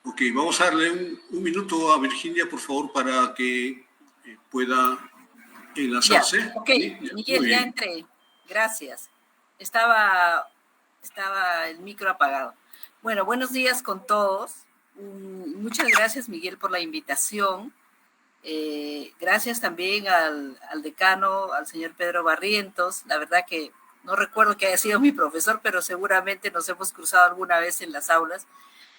Ok, vamos a darle un minuto a Virginia, por favor, para que pueda enlazarse. Ya, ok, ¿Sí? Miguel, ya entré. Gracias. Estaba el micro apagado. Bueno, buenos días con todos. Muchas gracias, Miguel, por la invitación. Gracias también al decano, al señor Pedro Barrientos. La verdad que no recuerdo que haya sido mi profesor, pero seguramente nos hemos cruzado alguna vez en las aulas.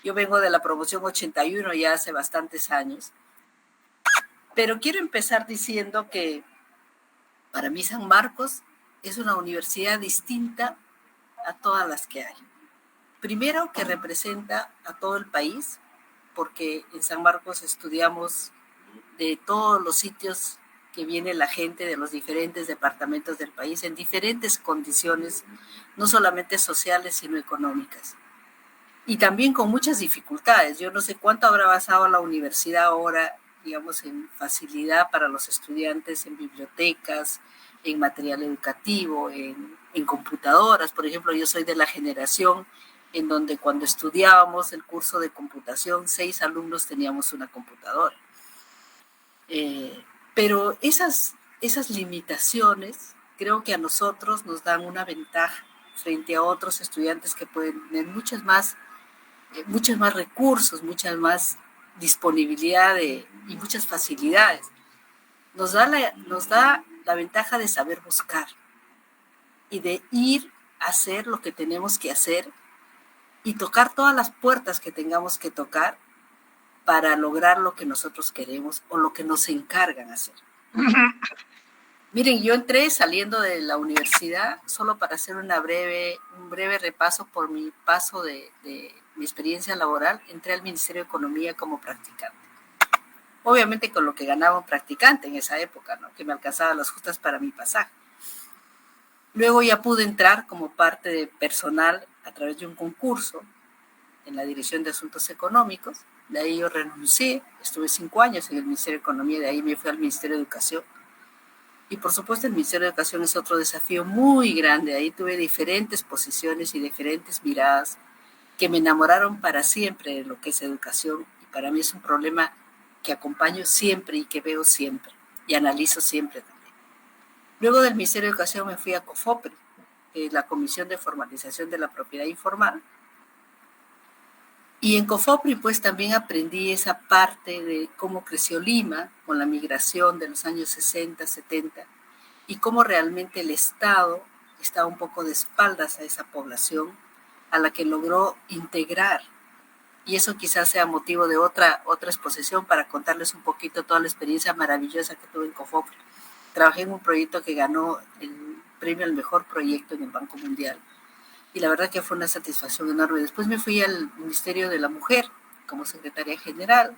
Yo vengo de la promoción 81 ya hace bastantes años. Pero quiero empezar diciendo que para mí San Marcos es una universidad distinta a todas las que hay. Primero, que representa a todo el país, porque en San Marcos estudiamos de todos los sitios que viene la gente de los diferentes departamentos del país en diferentes condiciones, no solamente sociales, sino económicas. Y también con muchas dificultades. Yo no sé cuánto habrá avanzado la universidad ahora, digamos, en facilidad para los estudiantes, en bibliotecas, en material educativo, en computadoras. Por ejemplo, yo soy de la generación en donde cuando estudiábamos el curso de computación, 6 alumnos teníamos una computadora. Pero esas limitaciones creo que a nosotros nos dan una ventaja frente a otros estudiantes que pueden tener muchos más recursos, mucha más disponibilidad y muchas facilidades. Nos da la ventaja de saber buscar y de ir a hacer lo que tenemos que hacer y tocar todas las puertas que tengamos que tocar para lograr lo que nosotros queremos o lo que nos encargan hacer. Miren, yo entré saliendo de la universidad solo para hacer un breve repaso por mi paso de mi experiencia laboral. Entré al Ministerio de Economía como practicante. Obviamente con lo que ganaba un practicante en esa época, ¿no? Que me alcanzaba las justas para mi pasaje. Luego ya pude entrar como parte de personal a través de un concurso en la Dirección de Asuntos Económicos. De ahí yo renuncié, estuve 5 años en el Ministerio de Economía, de ahí me fui al Ministerio de Educación. Y por supuesto el Ministerio de Educación es otro desafío muy grande. Ahí tuve diferentes posiciones y diferentes miradas que me enamoraron para siempre de lo que es educación. Y para mí es un problema que acompaño siempre y que veo siempre y analizo siempre también. Luego del Ministerio de Educación me fui a COFOPRI, la Comisión de Formalización de la Propiedad Informal. Y en COFOPRI pues también aprendí esa parte de cómo creció Lima con la migración de los años 60, 70 y cómo realmente el Estado estaba un poco de espaldas a esa población a la que logró integrar. Y eso quizás sea motivo de otra exposición para contarles un poquito toda la experiencia maravillosa que tuve en COFOPRI. Trabajé en un proyecto que ganó el premio al mejor proyecto en el Banco Mundial. Y la verdad que fue una satisfacción enorme. Después me fui al Ministerio de la Mujer como secretaria general.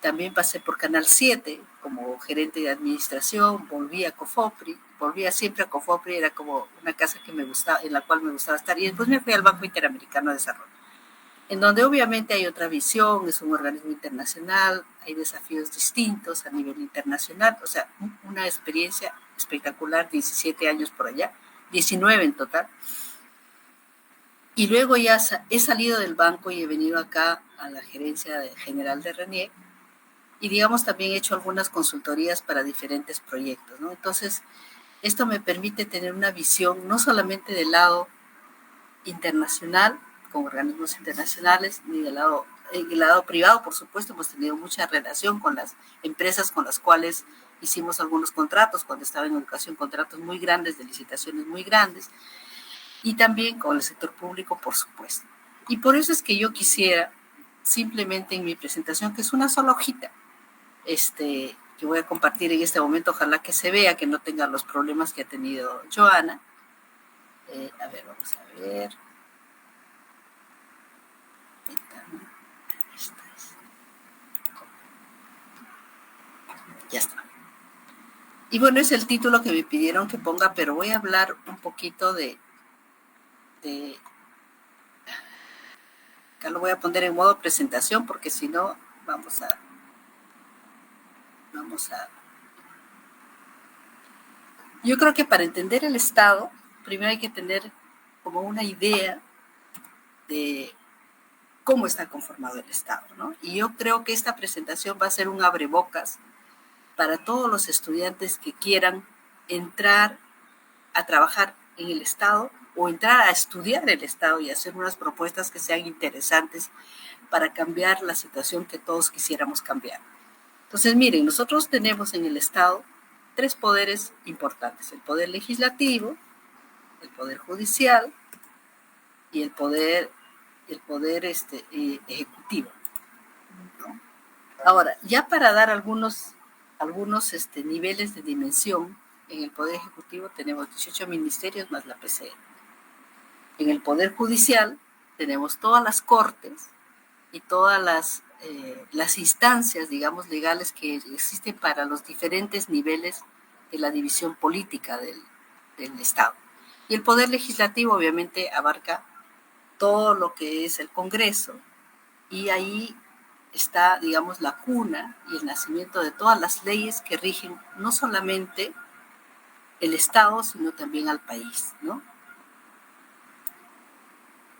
También pasé por Canal 7 como gerente de administración. Volví a COFOPRI. Volvía siempre a COFOPRI. Era como una casa que me gustaba, en la cual me gustaba estar. Y después me fui al Banco Interamericano de Desarrollo, en donde obviamente hay otra visión, es un organismo internacional, hay desafíos distintos a nivel internacional. O sea, una experiencia espectacular, 17 años por allá, 19 en total. Y luego ya he salido del banco y he venido acá a la gerencia general de RENIEC y digamos también he hecho algunas consultorías para diferentes proyectos, ¿no? Entonces, esto me permite tener una visión no solamente del lado internacional, con organismos internacionales, ni del lado, en el lado privado, por supuesto, hemos tenido mucha relación con las empresas con las cuales hicimos algunos contratos, cuando estaba en educación, contratos muy grandes, de licitaciones muy grandes, y también con el sector público, por supuesto. Y por eso es que yo quisiera, simplemente en mi presentación, que es una sola hojita, que voy a compartir en este momento, ojalá que se vea, que no tenga los problemas que ha tenido Joana. A ver, vamos a ver. Ya está. Y bueno, es el título que me pidieron que ponga, pero voy a hablar un poquito de acá lo voy a poner en modo presentación, porque si no, vamos a yo creo que para entender el Estado, primero hay que tener como una idea de cómo está conformado el Estado, ¿no? Y yo creo que esta presentación va a ser un abrebocas para todos los estudiantes que quieran entrar a trabajar en el Estado o entrar a estudiar el Estado y hacer unas propuestas que sean interesantes para cambiar la situación que todos quisiéramos cambiar. Entonces, miren, nosotros tenemos en el Estado 3 poderes importantes: el poder legislativo, el poder judicial y el poder ejecutivo, ¿no? Ahora, ya para dar algunos niveles de dimensión, en el poder ejecutivo tenemos 18 ministerios más la PCE. En el poder judicial tenemos todas las cortes y todas las instancias, digamos, legales que existen para los diferentes niveles de la división política del Estado. Y el poder legislativo obviamente abarca todo lo que es el Congreso, y ahí está, digamos, la cuna y el nacimiento de todas las leyes que rigen no solamente el Estado, sino también al país, ¿no?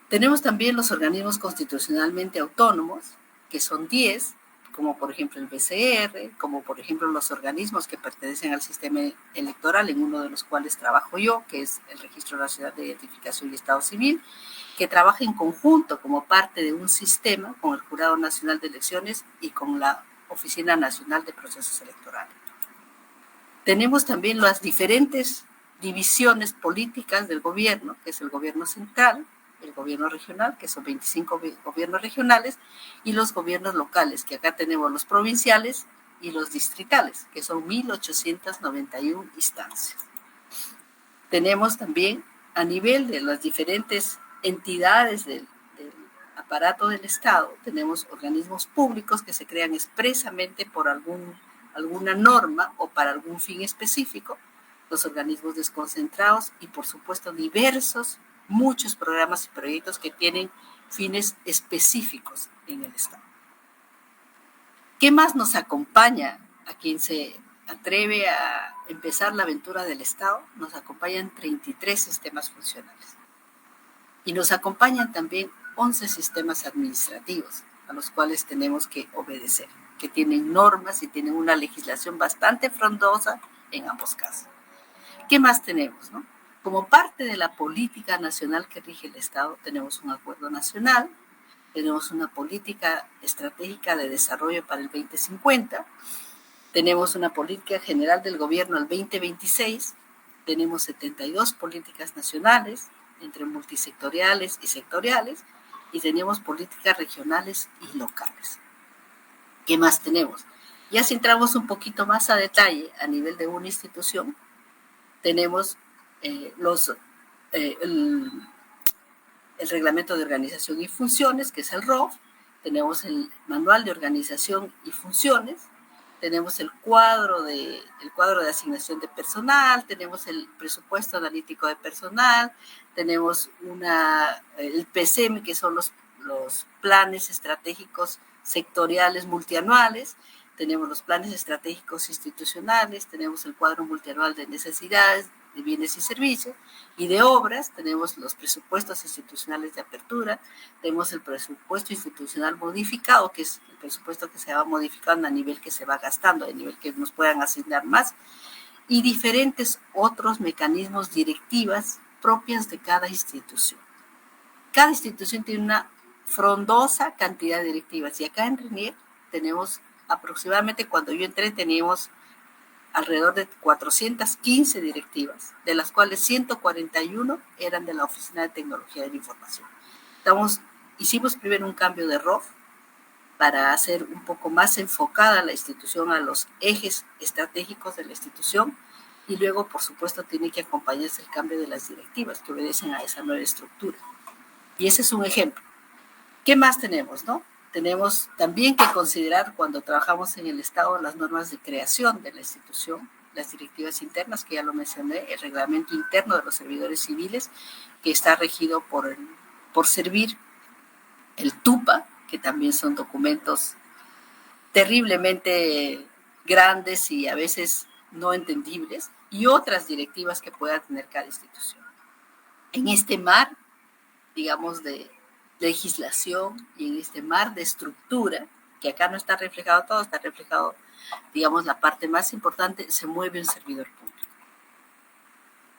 Tenemos también los organismos constitucionalmente autónomos, que son 10, como por ejemplo el BCR, como por ejemplo los organismos que pertenecen al sistema electoral, en uno de los cuales trabajo yo, que es el Registro Nacional de Identificación y Estado Civil, que trabaja en conjunto como parte de un sistema con el Jurado Nacional de Elecciones y con la Oficina Nacional de Procesos Electorales. Tenemos también las diferentes divisiones políticas del gobierno, que es el gobierno central, el gobierno regional, que son 25 gobiernos regionales, y los gobiernos locales, que acá tenemos los provinciales y los distritales, que son 1.891 instancias. Tenemos también, a nivel de las diferentes entidades del aparato del Estado, tenemos organismos públicos que se crean expresamente por alguna norma o para algún fin específico, los organismos desconcentrados y, por supuesto, muchos programas y proyectos que tienen fines específicos en el Estado. ¿Qué más nos acompaña a quien se atreve a empezar la aventura del Estado? Nos acompañan 33 sistemas funcionales. Y nos acompañan también 11 sistemas administrativos a los cuales tenemos que obedecer, que tienen normas y tienen una legislación bastante frondosa en ambos casos. ¿Qué más tenemos, no? Como parte de la política nacional que rige el Estado, tenemos un acuerdo nacional, tenemos una política estratégica de desarrollo para el 2050, tenemos una política general del gobierno al 2026, tenemos 72 políticas nacionales, entre multisectoriales y sectoriales, y tenemos políticas regionales y locales. ¿Qué más tenemos? Ya si entramos un poquito más a detalle a nivel de una institución, tenemos el reglamento de organización y funciones, que es el ROF, tenemos el manual de organización y funciones, tenemos el cuadro de asignación de personal, tenemos el presupuesto analítico de personal, tenemos el PCM, que son los planes estratégicos sectoriales multianuales, tenemos los planes estratégicos institucionales, tenemos el cuadro multianual de necesidades, de bienes y servicios, y de obras tenemos los presupuestos institucionales de apertura, tenemos el presupuesto institucional modificado, que es el presupuesto que se va modificando a nivel que se va gastando, a nivel que nos puedan asignar más, y diferentes otros mecanismos directivas propias de cada institución. Cada institución tiene una frondosa cantidad de directivas, y acá en RENIEC tenemos aproximadamente, cuando yo entré, teníamos alrededor de 415 directivas, de las cuales 141 eran de la Oficina de Tecnología de la Información. Hicimos primero un cambio de rol para hacer un poco más enfocada la institución a los ejes estratégicos de la institución, y luego, por supuesto, tiene que acompañarse el cambio de las directivas que obedecen a esa nueva estructura. Y ese es un ejemplo. ¿Qué más tenemos, no? Tenemos también que considerar, cuando trabajamos en el Estado, las normas de creación de la institución, las directivas internas, que ya lo mencioné, el reglamento interno de los servidores civiles, que está regido por Servir, el TUPA, que también son documentos terriblemente grandes y a veces no entendibles, y otras directivas que pueda tener cada institución. En este mar, digamos, de legislación, y en este mar de estructura, que acá no está reflejado todo, está reflejado, digamos, la parte más importante, se mueve un servidor público.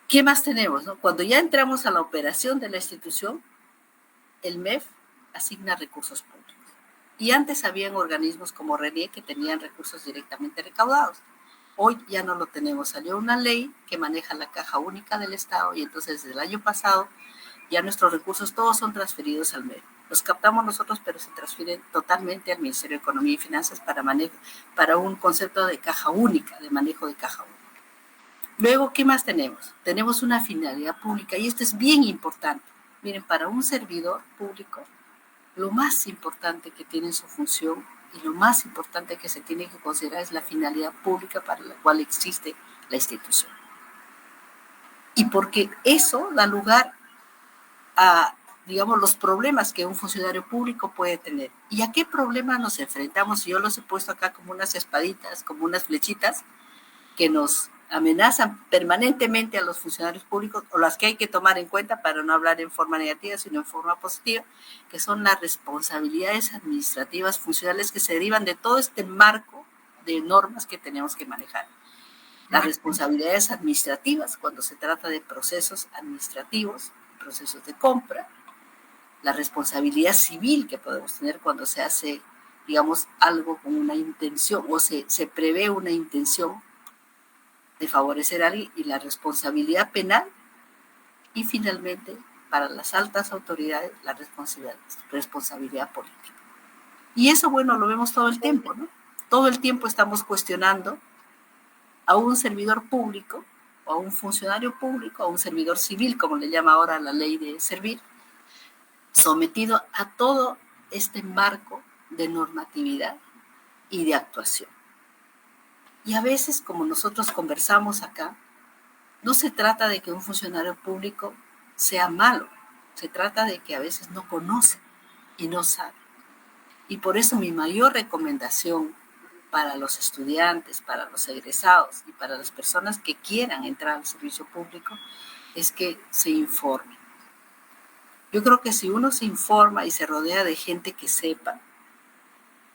¿Qué más tenemos, no? Cuando ya entramos a la operación de la institución, el MEF asigna recursos públicos. Y antes habían organismos como RENIEC que tenían recursos directamente recaudados. Hoy ya no lo tenemos. Salió una ley que maneja la caja única del Estado, y entonces desde el año pasado ya nuestros recursos todos son transferidos al MEF. Los captamos nosotros, pero se transfieren totalmente al Ministerio de Economía y Finanzas para un concepto de caja única, de manejo de caja única. Luego, ¿qué más tenemos? Tenemos una finalidad pública, y esto es bien importante. Miren, para un servidor público, lo más importante que tiene en su función y lo más importante que se tiene que considerar es la finalidad pública para la cual existe la institución. Y porque eso da lugar a, digamos, los problemas que un funcionario público puede tener. ¿Y a qué problemas nos enfrentamos? Yo los he puesto acá como unas espaditas, como unas flechitas que nos amenazan permanentemente a los funcionarios públicos, o las que hay que tomar en cuenta para no hablar en forma negativa, sino en forma positiva, que son las responsabilidades administrativas funcionales que se derivan de todo este marco de normas que tenemos que manejar. Las responsabilidades administrativas cuando se trata de procesos administrativos, procesos de compra, la responsabilidad civil que podemos tener cuando se hace, digamos, algo con una intención, o se prevé una intención de favorecer a alguien, y la responsabilidad penal, y finalmente, para las altas autoridades, la responsabilidad política. Y eso, bueno, lo vemos todo el tiempo, ¿no? Todo el tiempo estamos cuestionando a un servidor público, o a un funcionario público, a un servidor civil, como le llama ahora la ley de Servir, sometido a todo este marco de normatividad y de actuación. Y a veces, como nosotros conversamos acá, no se trata de que un funcionario público sea malo, se trata de que a veces no conoce y no sabe. Y por eso mi mayor recomendación para los estudiantes, para los egresados y para las personas que quieran entrar al servicio público es que se informen. Yo creo que si uno se informa y se rodea de gente que sepa,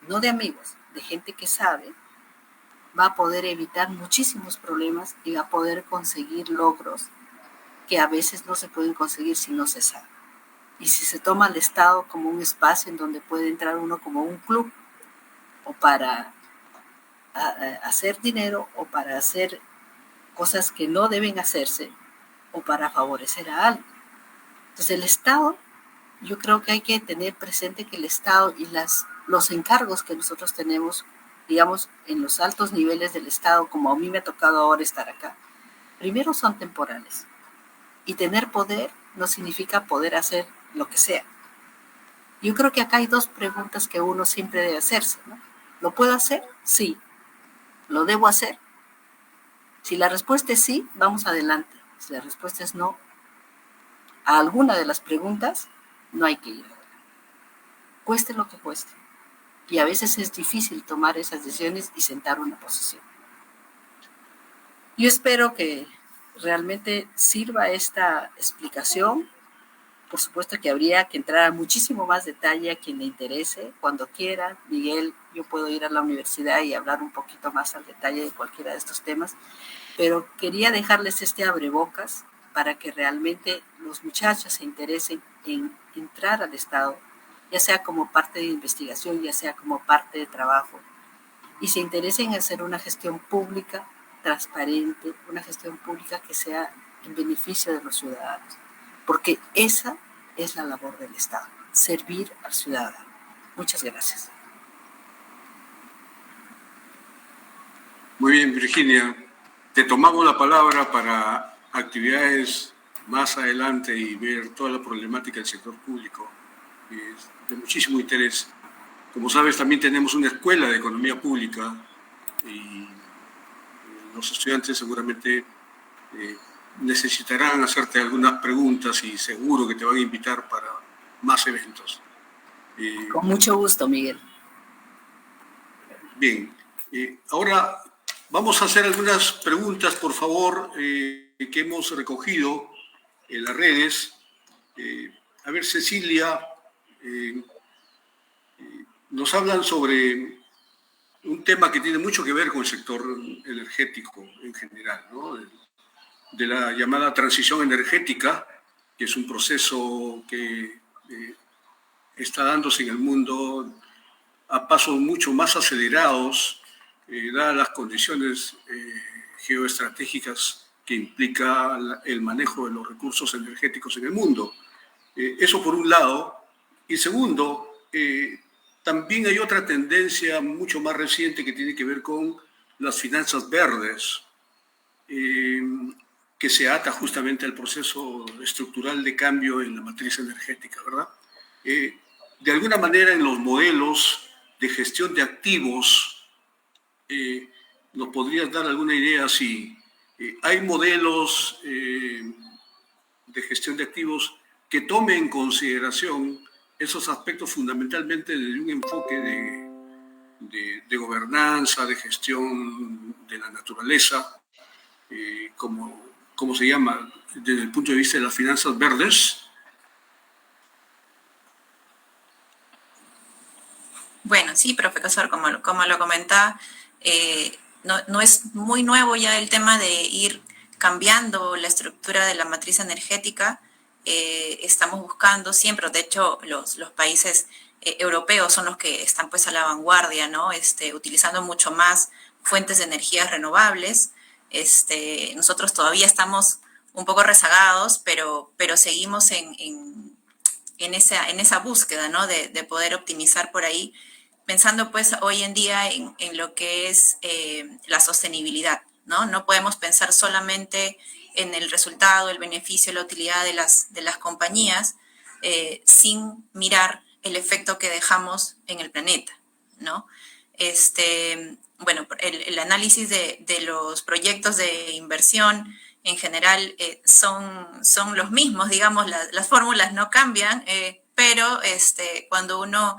no de amigos, de gente que sabe, va a poder evitar muchísimos problemas y va a poder conseguir logros que a veces no se pueden conseguir si no se sabe. Y si se toma al Estado como un espacio en donde puede entrar uno como un club, o para hacer dinero, o para hacer cosas que no deben hacerse, o para favorecer a alguien. Entonces el Estado, yo creo que hay que tener presente que el Estado y los encargos que nosotros tenemos, digamos, en los altos niveles del Estado, como a mí me ha tocado ahora estar acá, primero son temporales. Y tener poder no significa poder hacer lo que sea. Yo creo que acá hay dos preguntas que uno siempre debe hacerse, ¿no? ¿Lo puedo hacer? Sí. ¿Lo debo hacer? Si la respuesta es sí, vamos adelante. Si la respuesta es no, a alguna de las preguntas no hay que ir. Cueste lo que cueste. Y a veces es difícil tomar esas decisiones y sentar una posición. Yo espero que realmente sirva esta explicación. Por supuesto que habría que entrar a muchísimo más detalle a quien le interese, cuando quiera. Miguel, yo puedo ir a la universidad y hablar un poquito más al detalle de cualquiera de estos temas, pero quería dejarles este abrebocas para que realmente los muchachos se interesen en entrar al Estado, ya sea como parte de investigación, ya sea como parte de trabajo, y se interesen en hacer una gestión pública transparente, una gestión pública que sea en beneficio de los ciudadanos, porque esa es la labor del Estado, servir al ciudadano. Muchas gracias. Muy bien, Virginia. Te tomamos la palabra para actividades más adelante y ver toda la problemática del sector público. Es de muchísimo interés. Como sabes, también tenemos una escuela de economía pública y los estudiantes seguramente necesitarán hacerte algunas preguntas y seguro que te van a invitar para más eventos. Con mucho gusto, Miguel. Bien, ahora vamos a hacer algunas preguntas, por favor, que hemos recogido en las redes. A ver, Cecilia, nos hablan sobre un tema que tiene mucho que ver con el sector energético en general, ¿no? De la llamada transición energética, que es un proceso que está dándose en el mundo a pasos mucho más acelerados, dadas las condiciones geoestratégicas que implica el manejo de los recursos energéticos en el mundo. Eso por un lado. Y segundo, también hay otra tendencia mucho más reciente que tiene que ver con las finanzas verdes, que se ata justamente al proceso estructural de cambio en la matriz energética, ¿verdad? De alguna manera, en los modelos de gestión de activos, ¿nos podrías dar alguna idea si hay modelos de gestión de activos que tomen en consideración esos aspectos fundamentalmente desde un enfoque de gobernanza, de gestión de la naturaleza, como se llama desde el punto de vista de las finanzas verdes? Bueno, sí, profesor, como lo comentaba, no es muy nuevo ya el tema de ir cambiando la estructura de la matriz energética. Estamos buscando siempre, de hecho, los países europeos son los que están pues a la vanguardia, ¿no? Utilizando mucho más fuentes de energías renovables. Nosotros todavía estamos un poco rezagados, pero seguimos en esa búsqueda, ¿no? De poder optimizar por ahí, pensando pues hoy en día en lo que es la sostenibilidad, ¿no? No podemos pensar solamente en el resultado, el beneficio, la utilidad de las compañías sin mirar el efecto que dejamos en el planeta, ¿no? Bueno, el análisis de los proyectos de inversión en general son los mismos, digamos, las fórmulas no cambian, pero cuando uno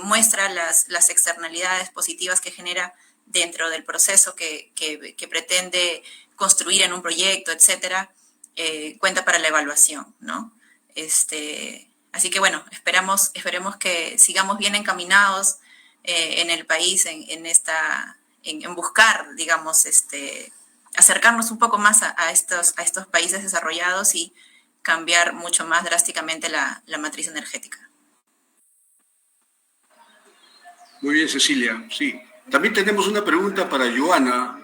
muestra las externalidades positivas que genera dentro del proceso que pretende construir en un proyecto, etcétera, cuenta para la evaluación, ¿no? Así que bueno, esperemos que sigamos bien encaminados en el país en buscar, digamos, acercarnos un poco más a estos países desarrollados y cambiar mucho más drásticamente la matriz energética. Muy bien, Cecilia. Sí. También tenemos una pregunta para Joana.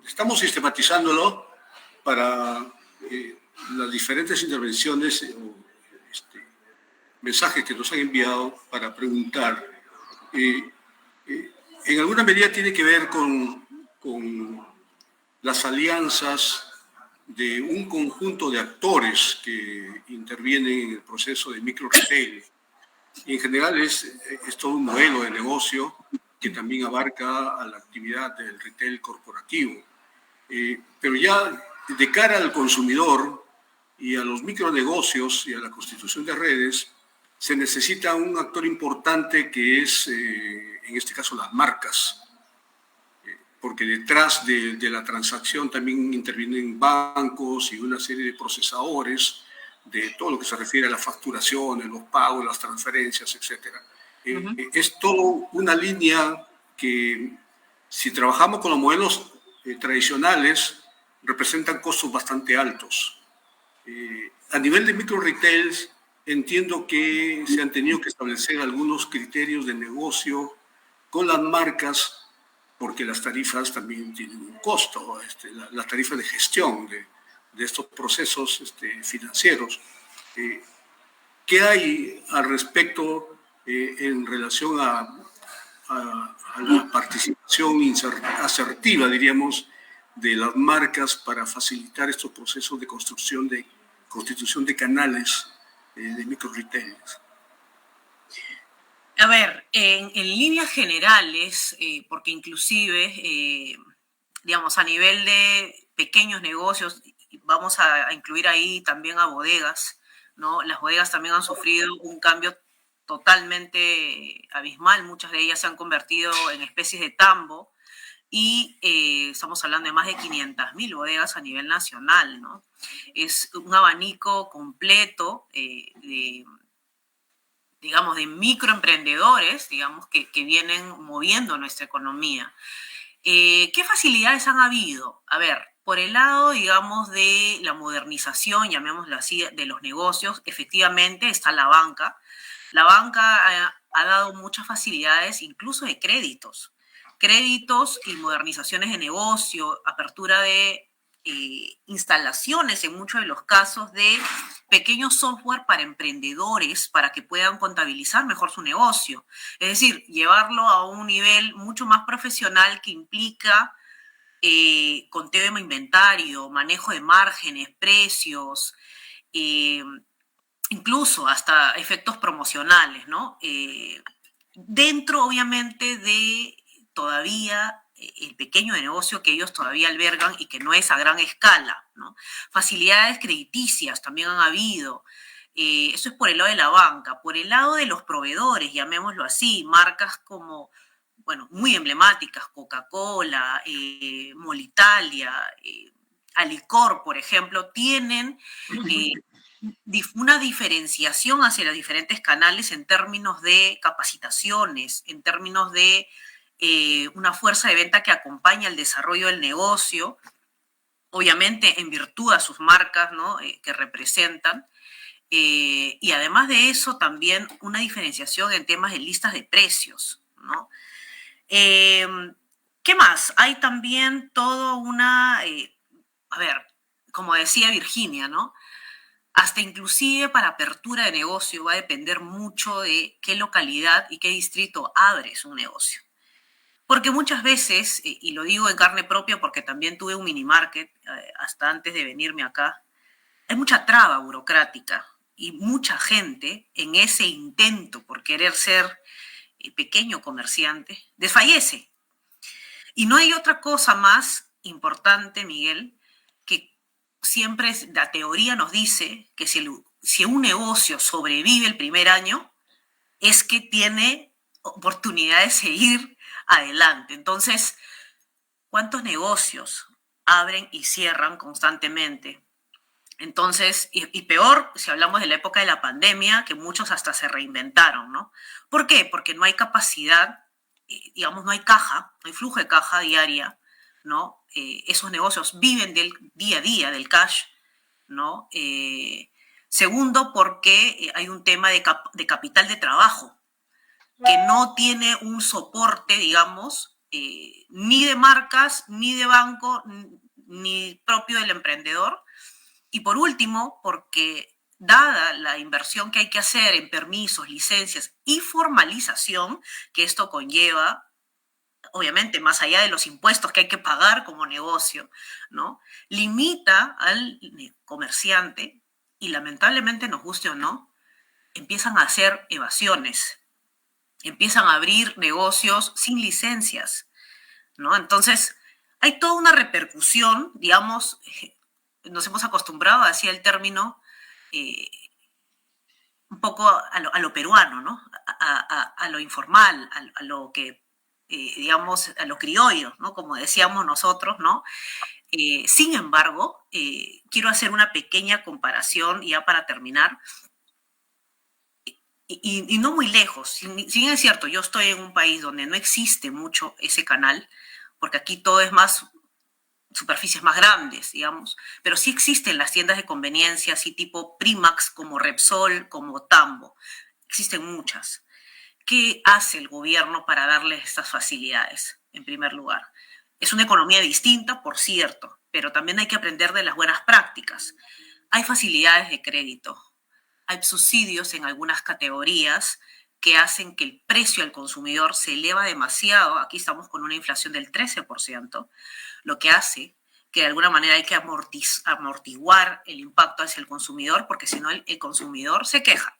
Estamos sistematizándolo para las diferentes intervenciones o mensajes que nos han enviado para preguntar. En alguna medida tiene que ver con las alianzas de un conjunto de actores que intervienen en el proceso de micro retail. Y en general es todo un modelo de negocio que también abarca a la actividad del retail corporativo. Pero ya de cara al consumidor y a los micronegocios y a la constitución de redes, se necesita un actor importante que es, en este caso, las marcas. porque detrás de la transacción también intervienen bancos y una serie de procesadores de todo lo que se refiere a las facturaciones, los pagos, las transferencias, etc. Es todo una línea que, si trabajamos con los modelos tradicionales, representan costos bastante altos. A nivel de micro retails, entiendo que se han tenido que establecer algunos criterios de negocio con las marcas, porque las tarifas también tienen un costo, las tarifas de gestión de estos procesos financieros. ¿Qué hay al respecto en relación a la participación asertiva, diríamos, de las marcas para facilitar estos procesos de constitución de canales de micro retailers? A ver, en líneas generales, porque inclusive, digamos, a nivel de pequeños negocios, vamos a incluir ahí también a bodegas, ¿no? Las bodegas también han sufrido un cambio totalmente abismal, muchas de ellas se han convertido en especies de tambo y estamos hablando de más de 500.000 bodegas a nivel nacional, ¿no? Es un abanico completo digamos, de microemprendedores, digamos, que vienen moviendo nuestra economía. ¿Qué facilidades han habido? A ver, por el lado, digamos, de la modernización, llamémoslo así, de los negocios, efectivamente está la banca. La banca ha dado muchas facilidades, incluso de créditos. Créditos y modernizaciones de negocio, apertura de instalaciones, en muchos de los casos, de pequeños software para emprendedores, para que puedan contabilizar mejor su negocio. Es decir, llevarlo a un nivel mucho más profesional que implica conteo de inventario, manejo de márgenes, precios, incluso hasta efectos promocionales, ¿no? Dentro, obviamente, de todavía el pequeño negocio que ellos todavía albergan y que no es a gran escala, ¿no? Facilidades crediticias también han habido. Eso es por el lado de la banca. Por el lado de los proveedores, llamémoslo así, marcas como, bueno, muy emblemáticas, Coca-Cola, Molitalia, Alicor, por ejemplo, tienen una diferenciación hacia los diferentes canales en términos de capacitaciones, en términos de una fuerza de venta que acompaña el desarrollo del negocio, obviamente en virtud a sus marcas, ¿no? Que representan. Y además de eso, también una diferenciación en temas de listas de precios, ¿no? ¿Qué más? Hay también todo una, a ver, como decía Virginia, ¿no? Hasta inclusive para apertura de negocio va a depender mucho de qué localidad y qué distrito abres un negocio. Porque muchas veces, y lo digo en carne propia porque también tuve un mini market hasta antes de venirme acá, hay mucha traba burocrática y mucha gente en ese intento por querer ser pequeño comerciante desfallece. Y no hay otra cosa más importante, Miguel, que siempre la teoría nos dice que si un negocio sobrevive el primer año, es que tiene oportunidad de seguir adelante. Entonces, ¿cuántos negocios abren y cierran constantemente? Entonces, y peor si hablamos de la época de la pandemia, que muchos hasta se reinventaron, ¿no? ¿Por qué? Porque no hay capacidad, digamos, no hay caja, no hay flujo de caja diaria, ¿no? Esos negocios viven del día a día, del cash, ¿no? Segundo, porque hay un tema de capital de trabajo, que no tiene un soporte, digamos, ni de marcas, ni de banco, ni propio del emprendedor. Y por último, porque dada la inversión que hay que hacer en permisos, licencias y formalización, que esto conlleva, obviamente, más allá de los impuestos que hay que pagar como negocio, ¿no? Limita al comerciante y lamentablemente, nos guste o no, empiezan a hacer evasiones, empiezan a abrir negocios sin licencias, ¿no? Entonces, hay toda una repercusión, digamos, nos hemos acostumbrado a decir el término un poco a lo peruano, ¿no? A lo informal, a lo que digamos, a lo criollo, ¿no? Como decíamos nosotros, ¿no? Sin embargo, quiero hacer una pequeña comparación ya para terminar, y no muy lejos. Si bien es cierto, yo estoy en un país donde no existe mucho ese canal, porque aquí todo es más superficies más grandes, digamos, pero sí existen las tiendas de conveniencia, así tipo Primax, como Repsol, como Tambo. Existen muchas. ¿Qué hace el gobierno para darles estas facilidades, en primer lugar? Es una economía distinta, por cierto, pero también hay que aprender de las buenas prácticas. Hay facilidades de crédito, hay subsidios en algunas categorías que hacen que el precio al consumidor se eleva demasiado. Aquí estamos con una inflación del 13%, lo que hace que de alguna manera hay que amortiguar el impacto hacia el consumidor, porque si no el consumidor se queja,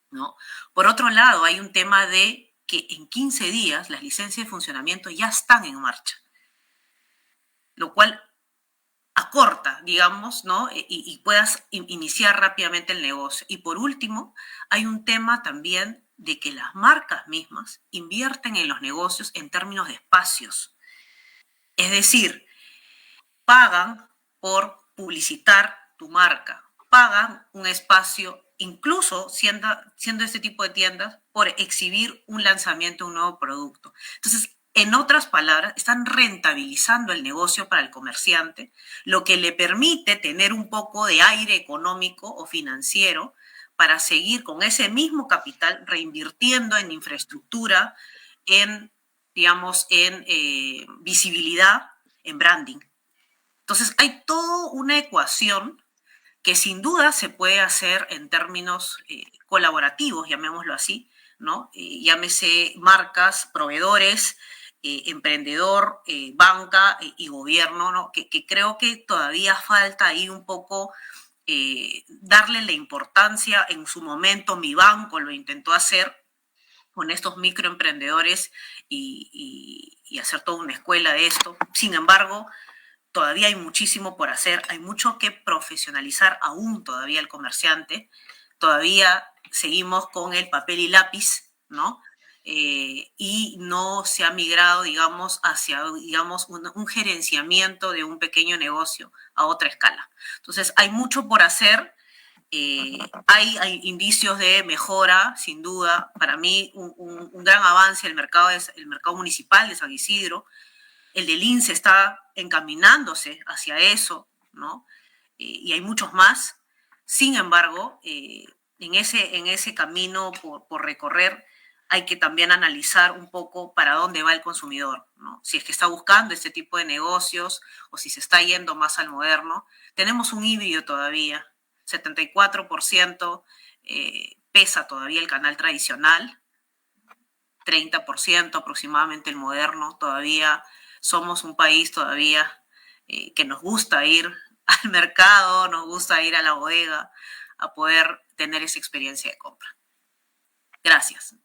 ¿no? Por otro lado, hay un tema de que en 15 días las licencias de funcionamiento ya están en marcha, lo cual acorta, digamos, ¿no? Y puedas iniciar rápidamente el negocio. Y por último, hay un tema también de que las marcas mismas invierten en los negocios en términos de espacios. Es decir, pagan por publicitar tu marca, pagan un espacio, incluso siendo este tipo de tiendas, por exhibir un lanzamiento de un nuevo producto. Entonces, en otras palabras, están rentabilizando el negocio para el comerciante, lo que le permite tener un poco de aire económico o financiero para seguir con ese mismo capital reinvirtiendo en infraestructura, en, digamos, en visibilidad, en branding. Entonces, hay toda una ecuación que sin duda se puede hacer en términos colaborativos, llamémoslo así, ¿no? Llámese marcas, proveedores, emprendedor, banca y gobierno, ¿no? Que creo que todavía falta ahí un poco darle la importancia. En su momento mi banco lo intentó hacer con estos microemprendedores y hacer toda una escuela de esto. Sin embargo, todavía hay muchísimo por hacer, hay mucho que profesionalizar aún todavía el comerciante, todavía seguimos con el papel y lápiz, ¿no? Y no se ha migrado, digamos, hacia, digamos, un gerenciamiento de un pequeño negocio a otra escala. Entonces, hay mucho por hacer, hay indicios de mejora, sin duda. Para mí, un gran avance el mercado es el mercado municipal de San Isidro. El del INSE está encaminándose hacia eso, ¿no? Y hay muchos más. Sin embargo, en ese camino por recorrer, hay que también analizar un poco para dónde va el consumidor, ¿no? Si es que está buscando este tipo de negocios o si se está yendo más al moderno. Tenemos un híbrido todavía, 74% pesa todavía el canal tradicional, 30% aproximadamente el moderno. Todavía somos un país todavía que nos gusta ir al mercado, nos gusta ir a la bodega a poder tener esa experiencia de compra. Gracias.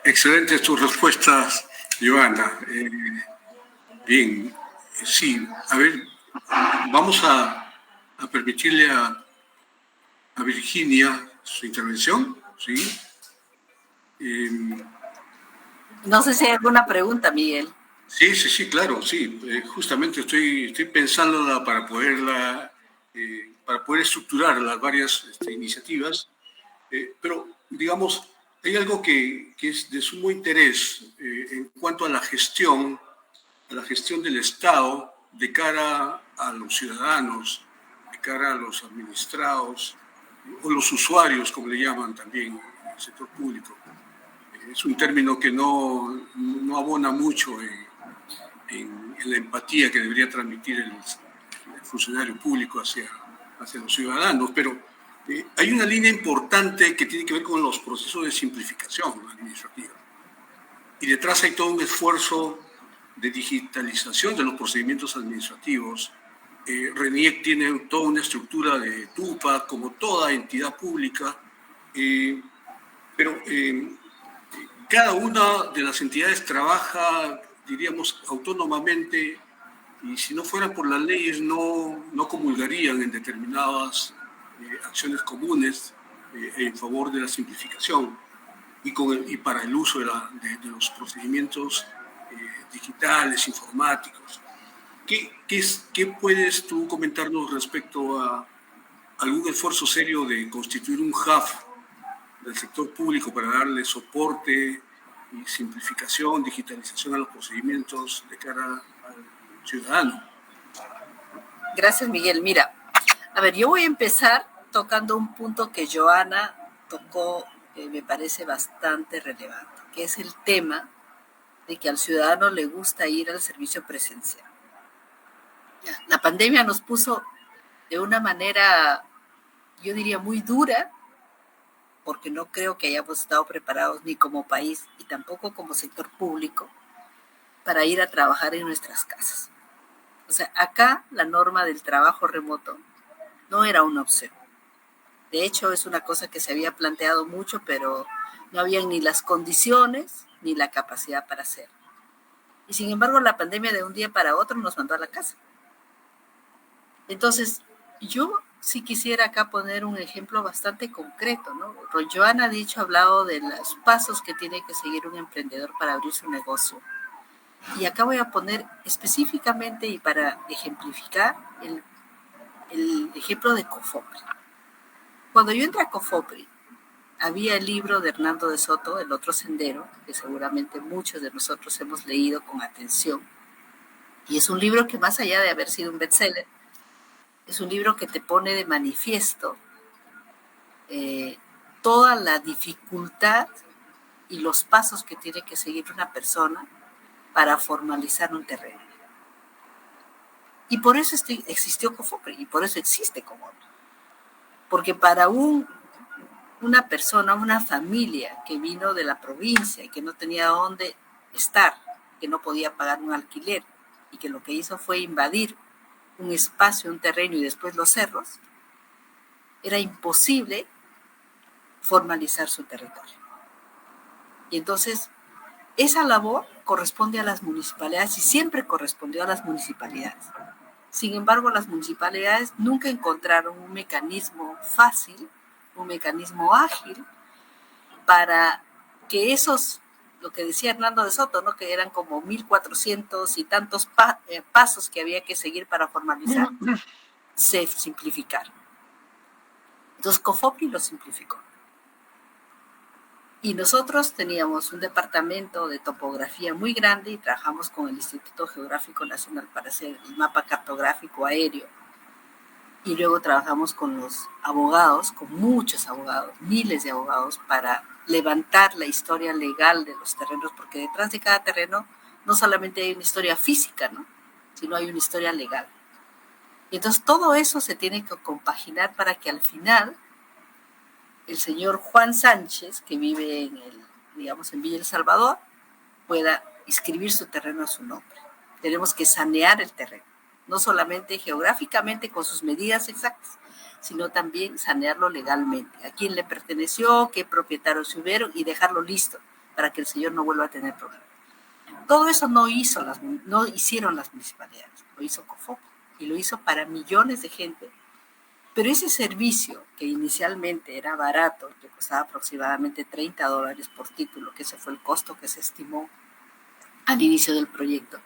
Excelentes tus respuestas, Joana. Bien, sí, a ver, vamos a permitirle a Virginia su intervención, ¿sí? No sé si hay alguna pregunta, Miguel. Sí, claro, sí. Justamente estoy pensándola para poder estructurar las varias iniciativas, pero digamos, hay algo que es de sumo interés en cuanto a la gestión del Estado de cara a los ciudadanos, de cara a los administrados o los usuarios, como le llaman también en el sector público. Es un término que no abona mucho en la empatía que debería transmitir el funcionario público hacia los ciudadanos, pero hay una línea importante que tiene que ver con los procesos de simplificación administrativa. Y detrás hay todo un esfuerzo de digitalización de los procedimientos administrativos. RENIEC tiene toda una estructura de TUPA, como toda entidad pública, pero cada una de las entidades trabaja, diríamos, autónomamente, y si no fueran por las leyes no comulgarían en determinadas acciones comunes, en favor de la simplificación y para el uso de los procedimientos digitales, informáticos. ¿Qué puedes tú comentarnos respecto a algún esfuerzo serio de constituir un hub del sector público para darle soporte y simplificación, digitalización a los procedimientos de cara al ciudadano? Gracias, Miguel. Mira, a ver, yo voy a empezar tocando un punto que Joana tocó, que me parece bastante relevante, que es el tema de que al ciudadano le gusta ir al servicio presencial. La pandemia nos puso de una manera, yo diría, muy dura, porque no creo que hayamos estado preparados ni como país y tampoco como sector público para ir a trabajar en nuestras casas. O sea, acá la norma del trabajo remoto no era una opción. De hecho, es una cosa que se había planteado mucho, pero no habían ni las condiciones ni la capacidad para hacerlo. Y sin embargo, la pandemia de un día para otro nos mandó a la casa. Entonces, yo sí quisiera acá poner un ejemplo bastante concreto, ¿no? Joana ha hablado de los pasos que tiene que seguir un emprendedor para abrir su negocio. Y acá voy a poner específicamente y para ejemplificar el ejemplo de Cofopri. Cuando yo entré a Cofopri, había el libro de Hernando de Soto, El otro sendero, que seguramente muchos de nosotros hemos leído con atención. Y es un libro que, más allá de haber sido un bestseller, es un libro que te pone de manifiesto toda la dificultad y los pasos que tiene que seguir una persona para formalizar un terreno. Y por eso existió Cofopri, y por eso existe Cofopri. Porque para una persona, una familia que vino de la provincia y que no tenía dónde estar, que no podía pagar un alquiler y que lo que hizo fue invadir un espacio, un terreno y después los cerros, era imposible formalizar su territorio. Y entonces, esa labor corresponde a las municipalidades y siempre correspondió a las municipalidades. Sin embargo, las municipalidades nunca encontraron un mecanismo fácil, un mecanismo ágil para que esos, lo que decía Hernando de Soto, ¿no? Que eran como 1.400 y tantos pasos que había que seguir para formalizar, se simplificaron. Entonces, Cofopri lo simplificó. Y nosotros teníamos un departamento de topografía muy grande y trabajamos con el Instituto Geográfico Nacional para hacer el mapa cartográfico aéreo. Y luego trabajamos con los abogados, con muchos abogados, miles de abogados, para levantar la historia legal de los terrenos, porque detrás de cada terreno no solamente hay una historia física, ¿no? Sino hay una historia legal. Y entonces todo eso se tiene que compaginar para que al final el señor Juan Sánchez, que vive en Villa El Salvador, pueda inscribir su terreno a su nombre. Tenemos que sanear el terreno, no solamente geográficamente con sus medidas exactas, sino también sanearlo legalmente. A quién le perteneció, qué propietarios hubieron y dejarlo listo para que el señor no vuelva a tener problemas. Todo eso no hicieron las municipalidades, lo hizo Cofopri y lo hizo para millones de gente. Pero ese servicio, que inicialmente era barato, que costaba aproximadamente $30 por título, que ese fue el costo que se estimó al inicio del proyecto,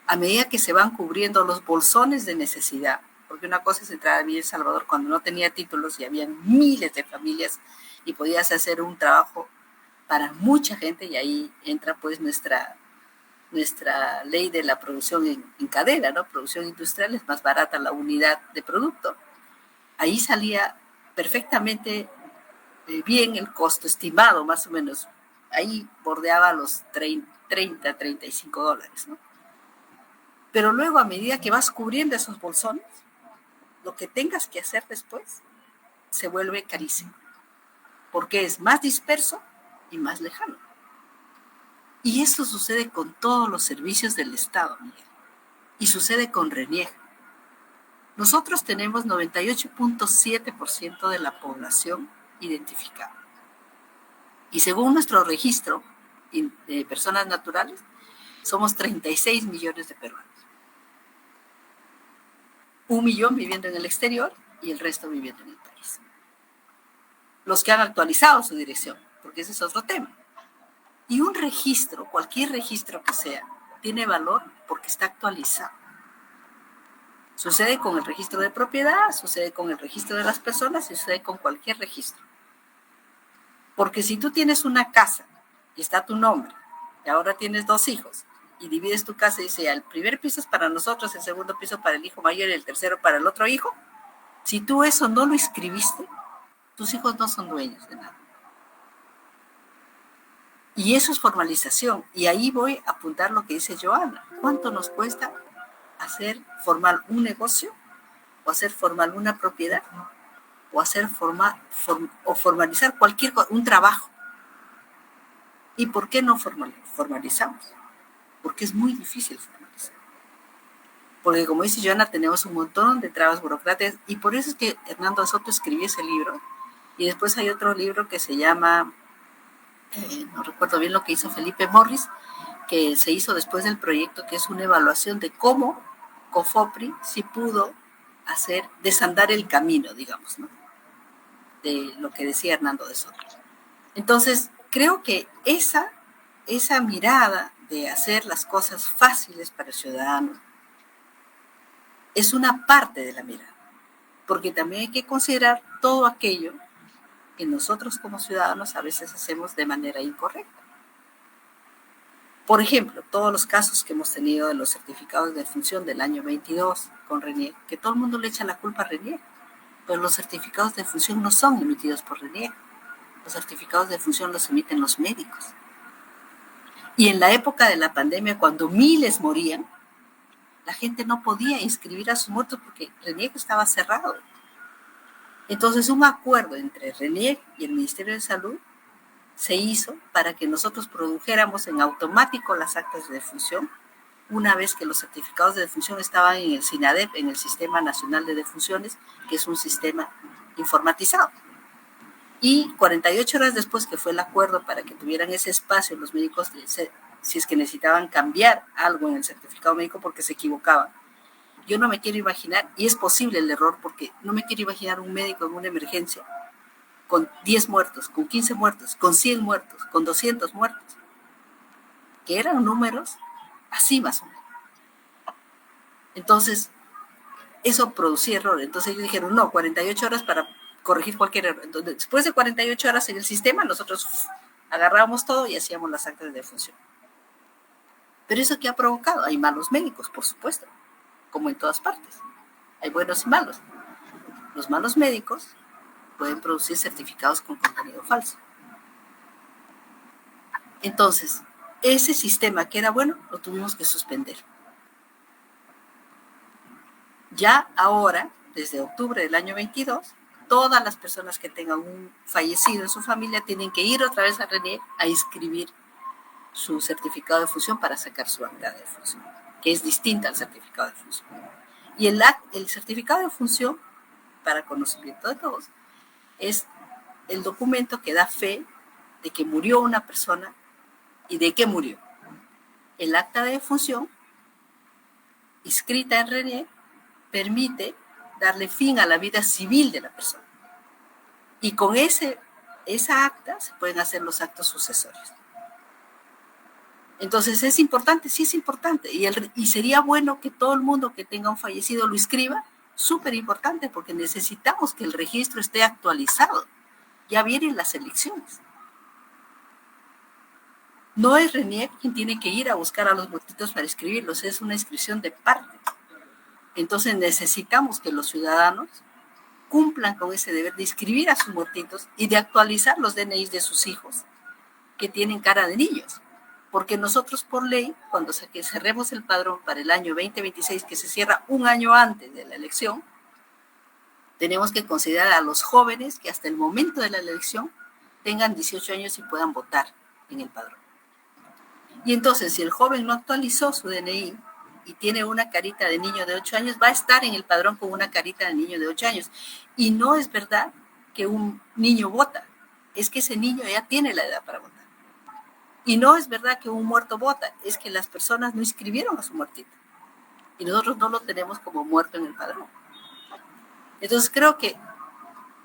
a medida que se van cubriendo los bolsones de necesidad, porque una cosa es entrar a Villa El Salvador cuando no tenía títulos y había miles de familias y podías hacer un trabajo para mucha gente, y ahí entra pues nuestra ley de la producción en cadena, ¿no? Producción industrial, es más barata la unidad de producto. Ahí salía perfectamente bien el costo estimado, más o menos. Ahí bordeaba los $30-35, ¿no? Pero luego, a medida que vas cubriendo esos bolsones, lo que tengas que hacer después se vuelve carísimo, porque es más disperso y más lejano. Y esto sucede con todos los servicios del Estado, Miguel, y sucede con RENIEG. Nosotros tenemos 98.7% de la población identificada. Y según nuestro registro de personas naturales, somos 36 millones de peruanos. 1 millón viviendo en el exterior y el resto viviendo en el país. los que han actualizado su dirección, porque ese es otro tema. Y un registro, cualquier registro que sea, tiene valor porque está actualizado. Sucede con el registro de propiedad, sucede con el registro de las personas y sucede con cualquier registro. Porque si tú tienes una casa y está tu nombre, y ahora tienes 2 hijos, y divides tu casa y dice, el primer piso es para nosotros, el segundo piso para el hijo mayor y el tercero para el otro hijo, si tú eso no lo escribiste, tus hijos no son dueños de nada. Y eso es formalización. Y ahí voy a apuntar lo que dice Joana. ¿Cuánto nos cuesta hacer formal un negocio? ¿O hacer formal una propiedad? ¿O hacer formalizar un trabajo? ¿Y por qué no formalizamos? Porque es muy difícil formalizar. Porque como dice Joana, tenemos un montón de trabas burocráticas y por eso es que Hernando Soto escribió ese libro. Y después hay otro libro que se llama, no recuerdo bien lo que hizo Felipe Morris, que se hizo después del proyecto, que es una evaluación de cómo COFOPRI sí pudo desandar el camino, digamos, ¿no? De lo que decía Hernando de Soto. Entonces, creo que esa mirada de hacer las cosas fáciles para el ciudadano es una parte de la mirada, porque también hay que considerar todo aquello que nosotros como ciudadanos a veces hacemos de manera incorrecta. Por ejemplo, todos los casos que hemos tenido de los certificados de defunción del año 22 con RENIEC, que todo el mundo le echa la culpa a RENIEC, pero los certificados de defunción no son emitidos por RENIEC, los certificados de defunción los emiten los médicos. Y en la época de la pandemia, cuando miles morían, la gente no podía inscribir a sus muertos porque RENIEC estaba cerrado. Entonces, un acuerdo entre RENIEC y el Ministerio de Salud se hizo para que nosotros produjéramos en automático las actas de defunción, una vez que los certificados de defunción estaban en el SINADEP, en el Sistema Nacional de Defunciones, que es un sistema informatizado. Y 48 horas después que fue el acuerdo para que tuvieran ese espacio los médicos, si es que necesitaban cambiar algo en el certificado médico porque se equivocaban. Yo no me quiero imaginar, y es posible el error, porque no me quiero imaginar un médico en una emergencia con 10 muertos, con 15 muertos, con 100 muertos, con 200 muertos, que eran números así más o menos. Entonces, eso producía error. Entonces ellos dijeron, no, 48 horas para corregir cualquier error. Entonces, después de 48 horas en el sistema, nosotros agarrábamos todo y hacíamos las actas de defunción. Pero ¿eso qué ha provocado? Hay malos médicos, por supuesto, como en todas partes. Hay buenos y malos. Los malos médicos pueden producir certificados con contenido falso. Entonces, ese sistema que era bueno, lo tuvimos que suspender. Ya ahora, desde octubre del año 22, todas las personas que tengan un fallecido en su familia tienen que ir otra vez a RENIEC a inscribir su certificado de defunción para sacar su acta de defunción, que es distinta al certificado de defunción. Y el certificado de defunción, para conocimiento de todos, es el documento que da fe de que murió una persona y de qué murió. El acta de defunción, inscrita en RENIEC, permite darle fin a la vida civil de la persona. Y con esa acta se pueden hacer los actos sucesorios. Entonces, ¿es importante? Sí, es importante. Y sería bueno que todo el mundo que tenga un fallecido lo inscriba. Súper importante, porque necesitamos que el registro esté actualizado. Ya vienen las elecciones. No es RENIEC quien tiene que ir a buscar a los muertitos para inscribirlos, es una inscripción de parte. Entonces necesitamos que los ciudadanos cumplan con ese deber de inscribir a sus muertitos y de actualizar los DNIs de sus hijos que tienen cara de niños. Porque nosotros por ley, cuando cerremos el padrón para el año 2026, que se cierra un año antes de la elección, tenemos que considerar a los jóvenes que hasta el momento de la elección tengan 18 años y puedan votar en el padrón. Y entonces, si el joven no actualizó su DNI y tiene una carita de niño de 8 años, va a estar en el padrón con una carita de niño de 8 años. Y no es verdad que un niño vota, es que ese niño ya tiene la edad para votar. Y no es verdad que un muerto vota, es que las personas no inscribieron a su muertito. Y nosotros no lo tenemos como muerto en el padrón. Entonces creo que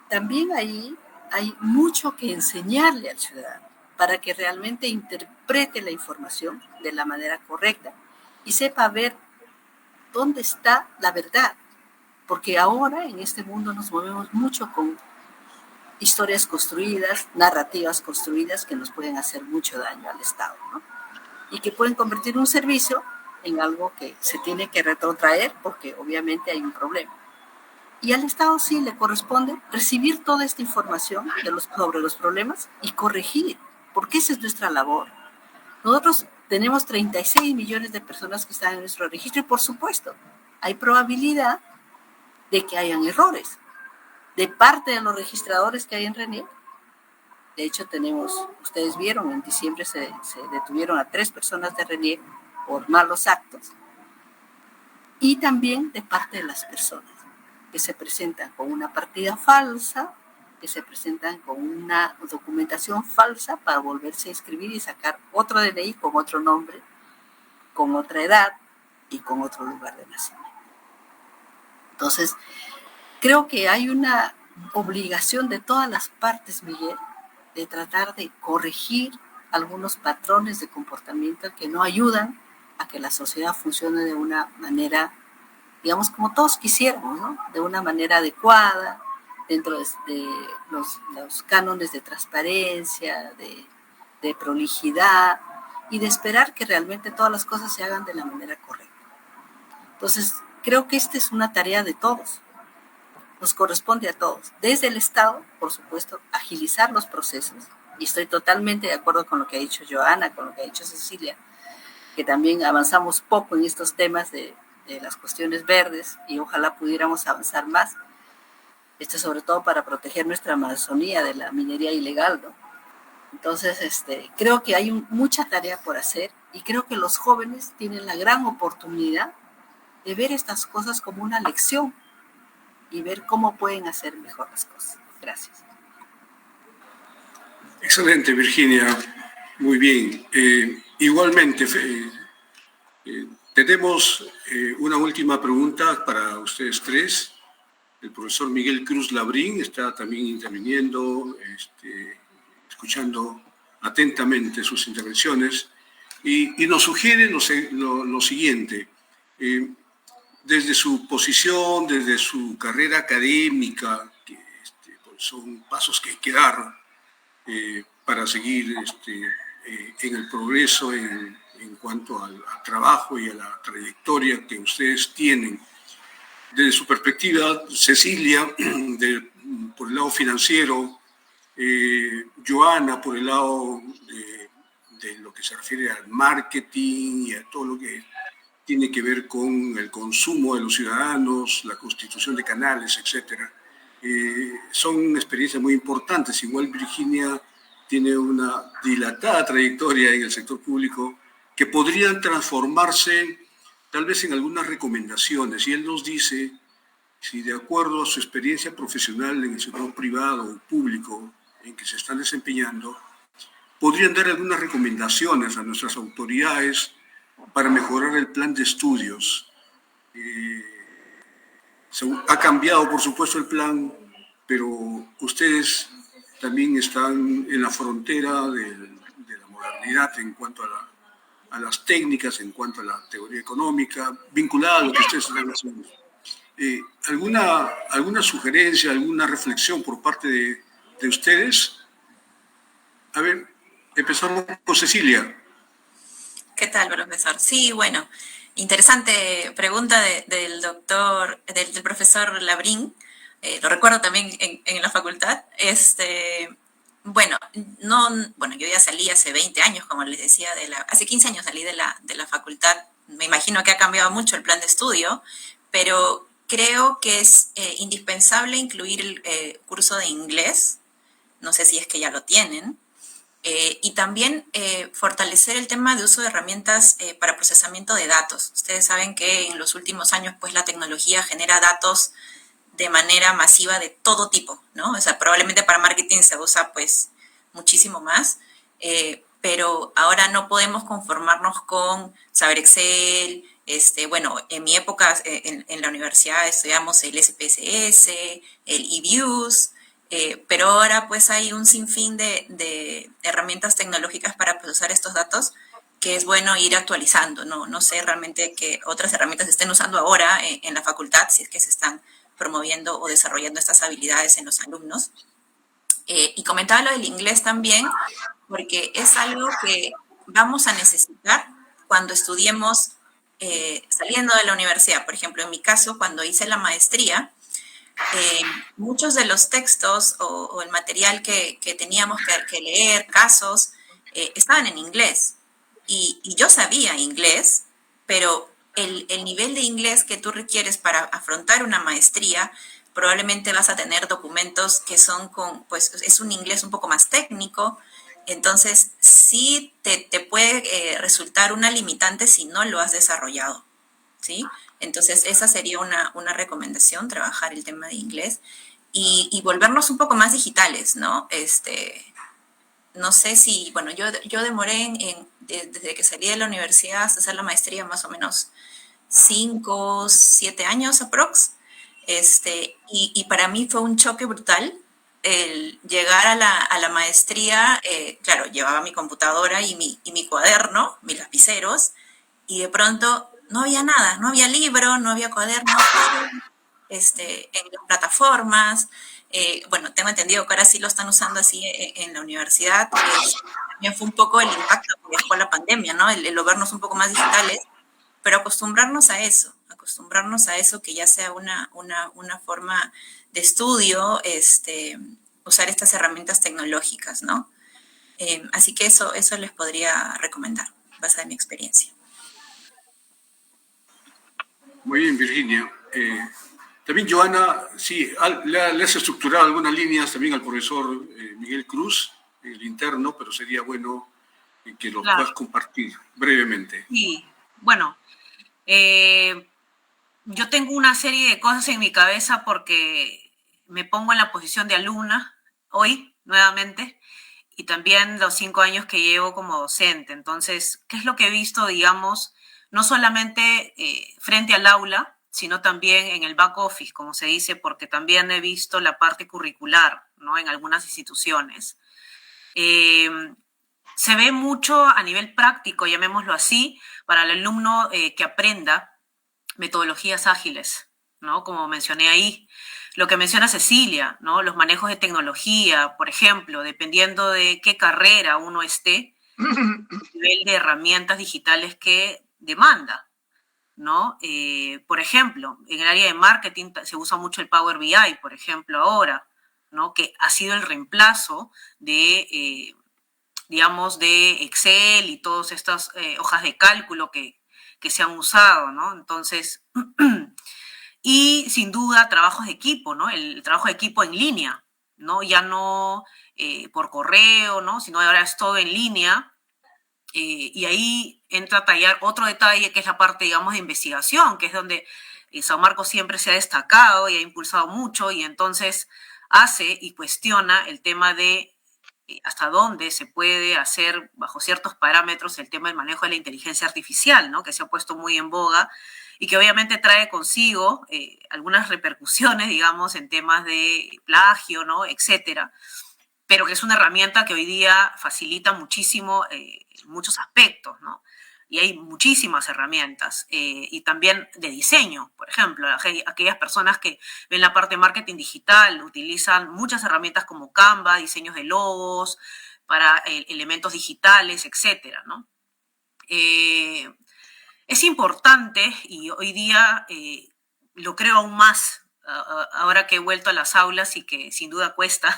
también ahí hay mucho que enseñarle al ciudadano para que realmente interprete la información de la manera correcta y sepa ver dónde está la verdad. Porque ahora en este mundo nos movemos mucho con historias construidas, narrativas construidas que nos pueden hacer mucho daño al Estado, ¿no? Y que pueden convertir un servicio en algo que se tiene que retrotraer porque obviamente hay un problema. Y al Estado sí le corresponde recibir toda esta información sobre los problemas y corregir, porque esa es nuestra labor. Nosotros tenemos 36 millones de personas que están en nuestro registro y por supuesto hay probabilidad de que hayan errores de parte de los registradores que hay en RENIEC. De hecho, ustedes vieron, en diciembre se detuvieron a 3 personas de RENIEC por malos actos. Y también de parte de las personas que se presentan con una partida falsa, que se presentan con una documentación falsa para volverse a inscribir y sacar otro DNI con otro nombre, con otra edad y con otro lugar de nacimiento. Entonces, creo que hay una obligación de todas las partes, Miguel, de tratar de corregir algunos patrones de comportamiento que no ayudan a que la sociedad funcione de una manera, digamos, como todos quisiéramos, ¿no? De una manera adecuada, dentro de los cánones de transparencia, de prolijidad y de esperar que realmente todas las cosas se hagan de la manera correcta. Entonces, creo que esta es una tarea de todos. Nos corresponde a todos, desde el Estado, por supuesto, agilizar los procesos, y estoy totalmente de acuerdo con lo que ha dicho Joana, con lo que ha dicho Cecilia, que también avanzamos poco en estos temas de las cuestiones verdes, y ojalá pudiéramos avanzar más, esto sobre todo para proteger nuestra Amazonía de la minería ilegal, ¿no? Entonces, creo que hay mucha tarea por hacer, y creo que los jóvenes tienen la gran oportunidad de ver estas cosas como una lección, y ver cómo pueden hacer mejor las cosas. Gracias. Excelente, Virginia. Muy bien. Igualmente, tenemos una última pregunta para ustedes tres. El profesor Miguel Cruz Labrín está también interviniendo, escuchando atentamente sus intervenciones y nos sugiere lo siguiente. Desde su posición, desde su carrera académica, que pues son pasos que hay que dar para seguir en el progreso en cuanto al trabajo y a la trayectoria que ustedes tienen. Desde su perspectiva, Cecilia, por el lado financiero, Joana, por el lado de lo que se refiere al marketing y a todo lo que tiene que ver con el consumo de los ciudadanos, la constitución de canales, etc. Son experiencias muy importantes. Igual Virginia tiene una dilatada trayectoria en el sector público que podrían transformarse tal vez en algunas recomendaciones. Y él nos dice si de acuerdo a su experiencia profesional en el sector privado o público en que se están desempeñando, podrían dar algunas recomendaciones a nuestras autoridades para mejorar el plan de estudios. Ha cambiado, por supuesto, el plan, pero ustedes también están en la frontera de la modernidad en cuanto a las técnicas, en cuanto a la teoría económica, vinculada a lo que ustedes están haciendo. ¿Alguna sugerencia, alguna reflexión por parte de ustedes? A ver, empezamos con Cecilia. ¿Qué tal, profesor? Sí, bueno, interesante pregunta del profesor Labrín. Lo recuerdo también en la facultad. Bueno, yo ya salí hace 20 años, como les decía, hace 15 años salí de la facultad. Me imagino que ha cambiado mucho el plan de estudio, pero creo que es indispensable incluir el curso de inglés. No sé si es que ya lo tienen. Y también fortalecer el tema de uso de herramientas para procesamiento de datos. Ustedes saben que en los últimos años pues la tecnología genera datos de manera masiva de todo tipo, ¿no? O sea, probablemente para marketing se usa pues muchísimo más, pero ahora no podemos conformarnos con saber Excel. En mi época en la universidad estudiamos el SPSS, el eViews, pero ahora pues hay un sinfín de herramientas tecnológicas para procesar estos datos que es bueno ir actualizando. No sé realmente qué otras herramientas se estén usando ahora en la facultad, si es que se están promoviendo o desarrollando estas habilidades en los alumnos. Y comentaba lo del inglés también, porque es algo que vamos a necesitar cuando estudiemos saliendo de la universidad. Por ejemplo, en mi caso, cuando hice la maestría, muchos de los textos o el material que teníamos que leer, casos, estaban en inglés. Y yo sabía inglés, pero el nivel de inglés que tú requieres para afrontar una maestría, probablemente vas a tener documentos que son pues es un inglés un poco más técnico, entonces sí te puede resultar una limitante si no lo has desarrollado, ¿sí? Entonces esa sería una recomendación, trabajar el tema de inglés y volvernos un poco más digitales, ¿no? No sé si, bueno, yo demoré desde que salí de la universidad hasta hacer la maestría más o menos 5, 7 años aprox. Y para mí fue un choque brutal el llegar a la maestría. Claro, llevaba mi computadora y mi cuaderno, mis lapiceros, y de pronto no había nada, no había libro, no había cuaderno, en las plataformas. Bueno, tengo entendido que ahora sí lo están usando así en la universidad. También fue un poco el impacto que dejó la pandemia, ¿no? El vernos un poco más digitales, pero acostumbrarnos a eso que ya sea una forma de estudio, usar estas herramientas tecnológicas, ¿no? Así que eso les podría recomendar, basada en mi experiencia. Muy bien, Virginia. También, Joana, sí, le has estructurado algunas líneas también al profesor Miguel Cruz, el interno, pero sería bueno que lo puedas compartir brevemente. Sí, bueno, yo tengo una serie de cosas en mi cabeza porque me pongo en la posición de alumna hoy, nuevamente, y también los 5 años que llevo como docente. Entonces, ¿qué es lo que he visto, digamos, no solamente frente al aula, sino también en el back office, como se dice, porque también he visto la parte curricular, ¿no? En algunas instituciones. Se ve mucho a nivel práctico, llamémoslo así, para el alumno que aprenda metodologías ágiles, ¿no? Como mencioné ahí. Lo que menciona Cecilia, ¿no? Los manejos de tecnología, por ejemplo, dependiendo de qué carrera uno esté, el nivel de herramientas digitales que demanda, ¿no? Por ejemplo, en el área de marketing se usa mucho el Power BI, por ejemplo, ahora, ¿no? Que ha sido el reemplazo de, digamos, de Excel y todas estas hojas de cálculo que se han usado, ¿no? Entonces, y sin duda trabajos de equipo, ¿no? El trabajo de equipo en línea, ¿no? Ya no por correo, ¿no? Sino ahora es todo en línea. Y ahí entra a tallar otro detalle que es la parte, digamos, de investigación, que es donde San Marcos siempre se ha destacado y ha impulsado mucho, y entonces hace y cuestiona el tema de hasta dónde se puede hacer bajo ciertos parámetros el tema del manejo de la inteligencia artificial, ¿no? Que se ha puesto muy en boga y que obviamente trae consigo algunas repercusiones, digamos, en temas de plagio, ¿no? Etcétera, pero que es una herramienta que hoy día facilita muchísimo muchos aspectos, ¿no? Y hay muchísimas herramientas, y también de diseño, por ejemplo, aquellas personas que ven la parte de marketing digital utilizan muchas herramientas como Canva, diseños de logos, para elementos digitales, etcétera, ¿no? Es importante, y hoy día lo creo aún más, ahora que he vuelto a las aulas y que sin duda cuesta,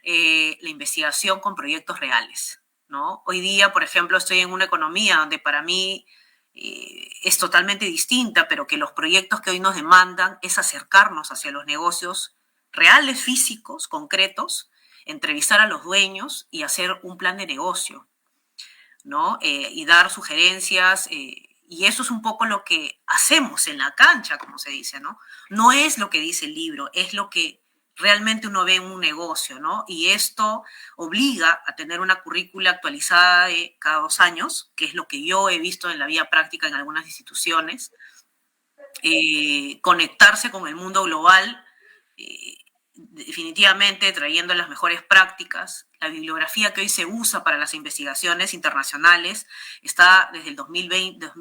la investigación con proyectos reales, ¿no? Hoy día, por ejemplo, estoy en una economía donde para mí es totalmente distinta, pero que los proyectos que hoy nos demandan es acercarnos hacia los negocios reales, físicos, concretos, entrevistar a los dueños y hacer un plan de negocio, ¿no? Y dar sugerencias, y eso es un poco lo que hacemos en la cancha, como se dice, ¿no? No es lo que dice el libro, es lo que realmente uno ve en un negocio, ¿no? Y esto obliga a tener una currícula actualizada de cada 2 años, que es lo que yo he visto en la vía práctica en algunas instituciones, conectarse con el mundo global, definitivamente trayendo las mejores prácticas. La bibliografía que hoy se usa para las investigaciones internacionales está desde el 2020,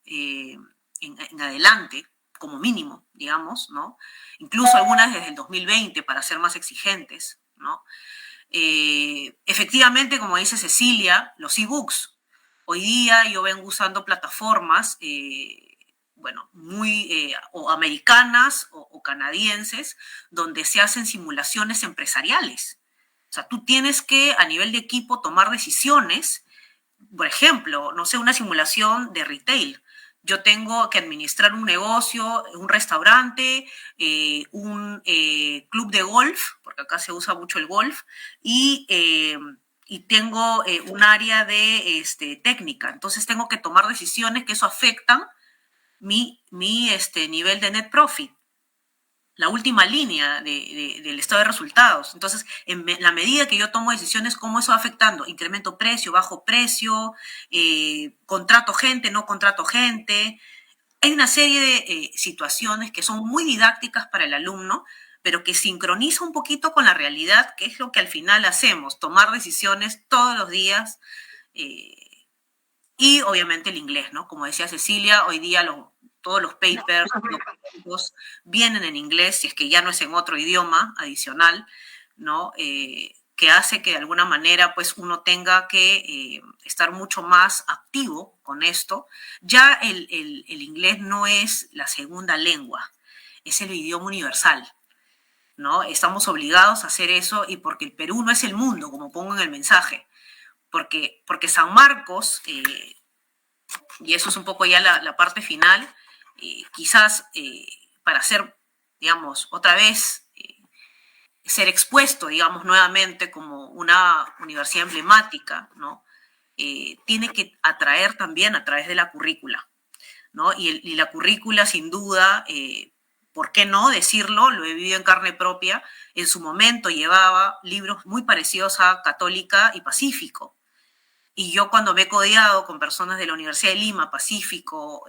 en adelante, como mínimo, digamos, ¿no? Incluso algunas desde el 2020 para ser más exigentes, ¿no? Efectivamente, como dice Cecilia, los e-books. Hoy día yo vengo usando plataformas, bueno, muy o americanas o canadienses, donde se hacen simulaciones empresariales. O sea, tú tienes que, a nivel de equipo, tomar decisiones. Por ejemplo, no sé, una simulación de retail. Yo tengo que administrar un negocio, un restaurante, un club de golf, porque acá se usa mucho el golf, y tengo un área de técnica. Entonces tengo que tomar decisiones que eso afectan mi nivel de net profit, la última línea del estado de resultados. Entonces, en la medida que yo tomo decisiones, ¿cómo eso va afectando? Incremento precio, bajo precio, contrato gente, no contrato gente. Hay una serie de situaciones que son muy didácticas para el alumno, pero que sincroniza un poquito con la realidad, que es lo que al final hacemos, tomar decisiones todos los días. Y obviamente el inglés, ¿no? Como decía Cecilia, hoy día todos los papers los vienen en inglés, si es que ya no es en otro idioma adicional, ¿no? Que hace que de alguna manera pues uno tenga que estar mucho más activo con esto. Ya el inglés no es la segunda lengua, es el idioma universal, ¿no? Estamos obligados a hacer eso, y porque el Perú no es el mundo, como pongo en el mensaje. Porque San Marcos, y eso es un poco ya la parte final, quizás para hacer, digamos, otra vez, ser expuesto, digamos, nuevamente como una universidad emblemática, ¿no? Tiene que atraer también a través de la currícula, ¿no? Y la currícula, sin duda, ¿por qué no decirlo? Lo he vivido en carne propia. En su momento llevaba libros muy parecidos a Católica y Pacífico. Y yo, cuando me he codeado con personas de la Universidad de Lima, Pacífico,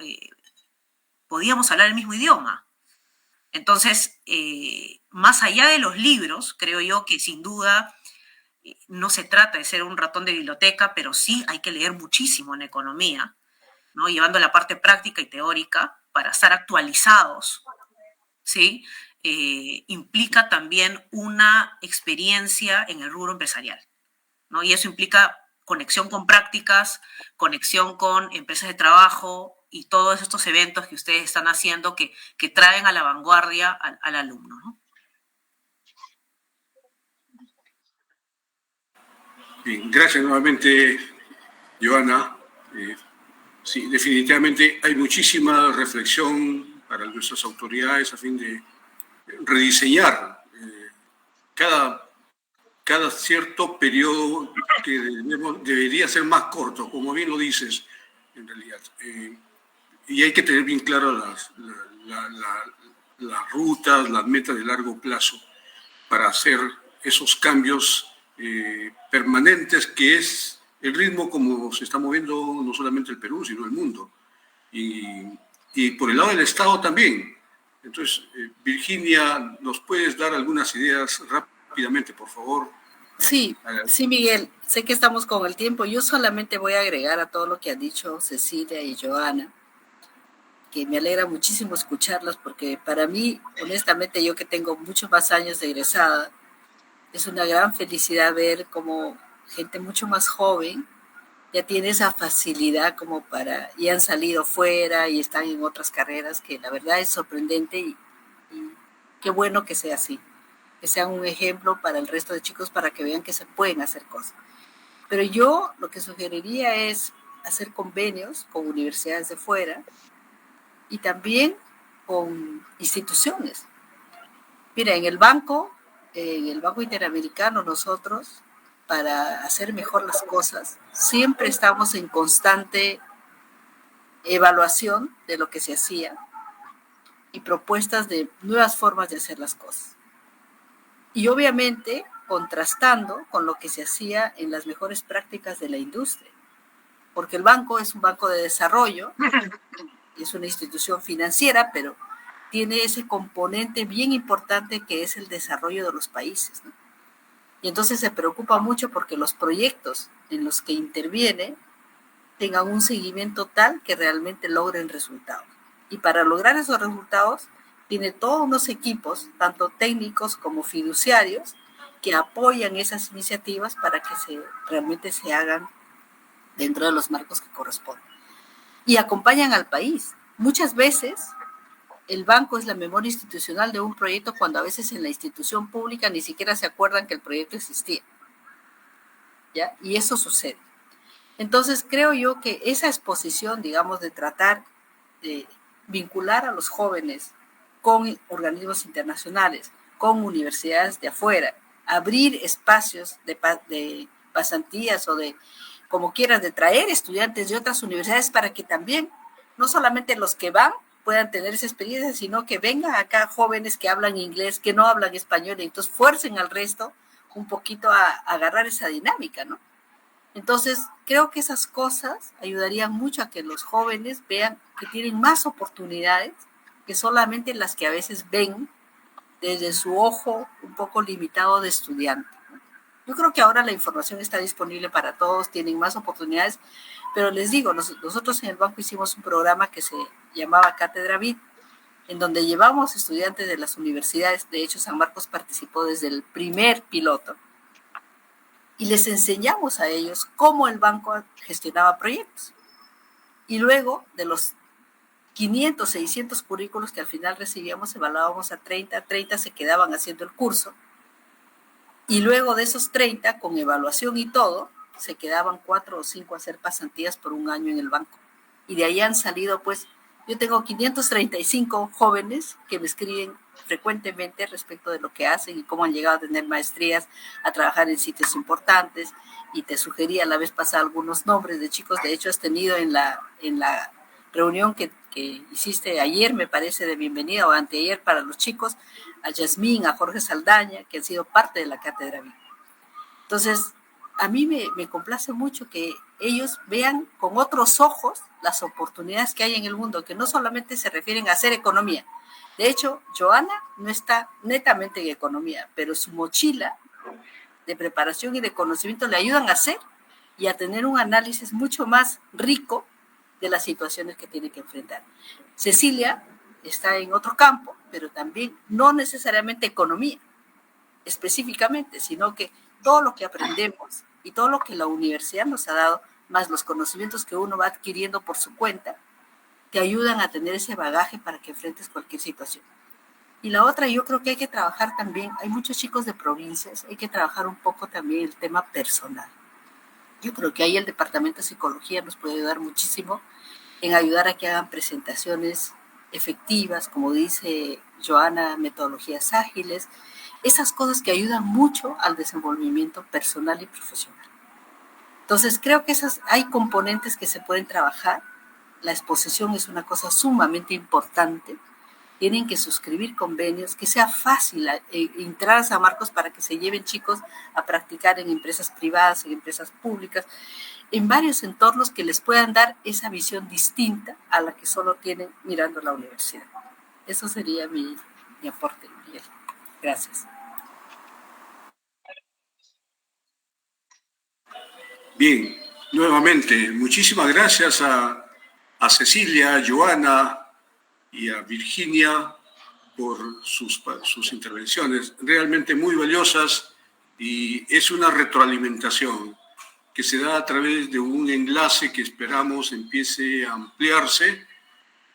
podíamos hablar el mismo idioma. Entonces, más allá de los libros, creo yo que sin duda no se trata de ser un ratón de biblioteca, pero sí hay que leer muchísimo en economía, ¿no? Llevando la parte práctica y teórica para estar actualizados, ¿sí? Implica también una experiencia en el rubro empresarial, ¿no? Y eso implica conexión con prácticas, conexión con empresas de trabajo y todos estos eventos que ustedes están haciendo que traen a la vanguardia al alumno, ¿no? Bien, gracias nuevamente, Joana. Sí, definitivamente hay muchísima reflexión para nuestras autoridades a fin de rediseñar cada cierto periodo que debería ser más corto, como bien lo dices, en realidad. Y hay que tener bien claras las rutas, las metas de largo plazo para hacer esos cambios permanentes, que es el ritmo como se está moviendo no solamente el Perú, sino el mundo. Y por el lado del Estado también. Entonces, Virginia, ¿nos puedes dar algunas ideas rápidamente, por favor? Sí, sí, Miguel, sé que estamos con el tiempo. Yo solamente voy a agregar a todo lo que han dicho Cecilia y Joana, que me alegra muchísimo escucharlas, porque para mí, honestamente, yo que tengo muchos más años de egresada, es una gran felicidad ver cómo gente mucho más joven ya tiene esa facilidad como y han salido fuera y están en otras carreras, que la verdad es sorprendente y qué bueno que sea así, que sea un ejemplo para el resto de chicos, para que vean que se pueden hacer cosas. Pero yo lo que sugeriría es hacer convenios con universidades de fuera y también con instituciones. Mira, en el Banco Interamericano, nosotros, para hacer mejor las cosas, siempre estamos en constante evaluación de lo que se hacía y propuestas de nuevas formas de hacer las cosas. Y obviamente contrastando con lo que se hacía en las mejores prácticas de la industria, porque el banco es un banco de desarrollo, es una institución financiera, pero tiene ese componente bien importante que es el desarrollo de los países, ¿no? Y entonces se preocupa mucho porque los proyectos en los que interviene tengan un seguimiento tal que realmente logren resultados. Y para lograr esos resultados, tiene todos unos equipos, tanto técnicos como fiduciarios, que apoyan esas iniciativas para que realmente se hagan dentro de los marcos que corresponden. Y acompañan al país. Muchas veces el banco es la memoria institucional de un proyecto cuando a veces en la institución pública ni siquiera se acuerdan que el proyecto existía, ¿ya? Y eso sucede. Entonces creo yo que esa exposición, digamos, de tratar de vincular a los jóvenes con organismos internacionales, con universidades de afuera, abrir espacios de pasantías o de, como quieras, de traer estudiantes de otras universidades para que también, no solamente los que van puedan tener esa experiencia, sino que vengan acá jóvenes que hablan inglés, que no hablan español, y entonces fuercen al resto un poquito a agarrar esa dinámica, ¿no? Entonces, creo que esas cosas ayudarían mucho a que los jóvenes vean que tienen más oportunidades que solamente las que a veces ven desde su ojo un poco limitado de estudiante. Yo creo que ahora la información está disponible para todos, tienen más oportunidades, pero les digo, nosotros en el banco hicimos un programa que se llamaba Cátedra BID, en donde llevamos estudiantes de las universidades. De hecho, San Marcos participó desde el primer piloto, y les enseñamos a ellos cómo el banco gestionaba proyectos. Y luego, de los 500, 600 currículos que al final recibíamos, evaluábamos a 30 se quedaban haciendo el curso, y luego de esos 30, con evaluación y todo, se quedaban 4 o 5 a hacer pasantías por un año en el banco. Y de ahí han salido, pues, yo tengo 535 jóvenes que me escriben frecuentemente respecto de lo que hacen y cómo han llegado a tener maestrías, a trabajar en sitios importantes. Y te sugería la vez pasada algunos nombres de chicos. De hecho, has tenido en la reunión que hiciste ayer, me parece, de bienvenida, o anteayer, para los chicos, a Yasmín, a Jorge Saldaña, que han sido parte de la cátedra BID. Entonces, a mí me complace mucho que ellos vean con otros ojos las oportunidades que hay en el mundo, que no solamente se refieren a hacer economía. De hecho, Joana no está netamente en economía, pero su mochila de preparación y de conocimiento le ayudan a hacer y a tener un análisis mucho más rico de las situaciones que tiene que enfrentar. Cecilia está en otro campo, pero también no necesariamente economía específicamente, sino que todo lo que aprendemos y todo lo que la universidad nos ha dado, más los conocimientos que uno va adquiriendo por su cuenta, te ayudan a tener ese bagaje para que enfrentes cualquier situación. Y la otra, yo creo que hay que trabajar también, hay muchos chicos de provincias, hay que trabajar un poco también el tema personal. Yo creo que ahí el Departamento de Psicología nos puede ayudar muchísimo en ayudar a que hagan presentaciones efectivas, como dice Joana, metodologías ágiles, esas cosas que ayudan mucho al desenvolvimiento personal y profesional. Entonces, creo que hay componentes que se pueden trabajar. La exposición es una cosa sumamente importante. Tienen que suscribir convenios, que sea fácil entrar a San Marcos para que se lleven chicos a practicar en empresas privadas, en empresas públicas, en varios entornos que les puedan dar esa visión distinta a la que solo tienen mirando la universidad. Eso sería mi aporte, Miguel. Gracias. Bien, nuevamente, muchísimas gracias a Cecilia, a Joana y a Virginia por sus intervenciones, realmente muy valiosas, y es una retroalimentación que se da a través de un enlace que esperamos empiece a ampliarse,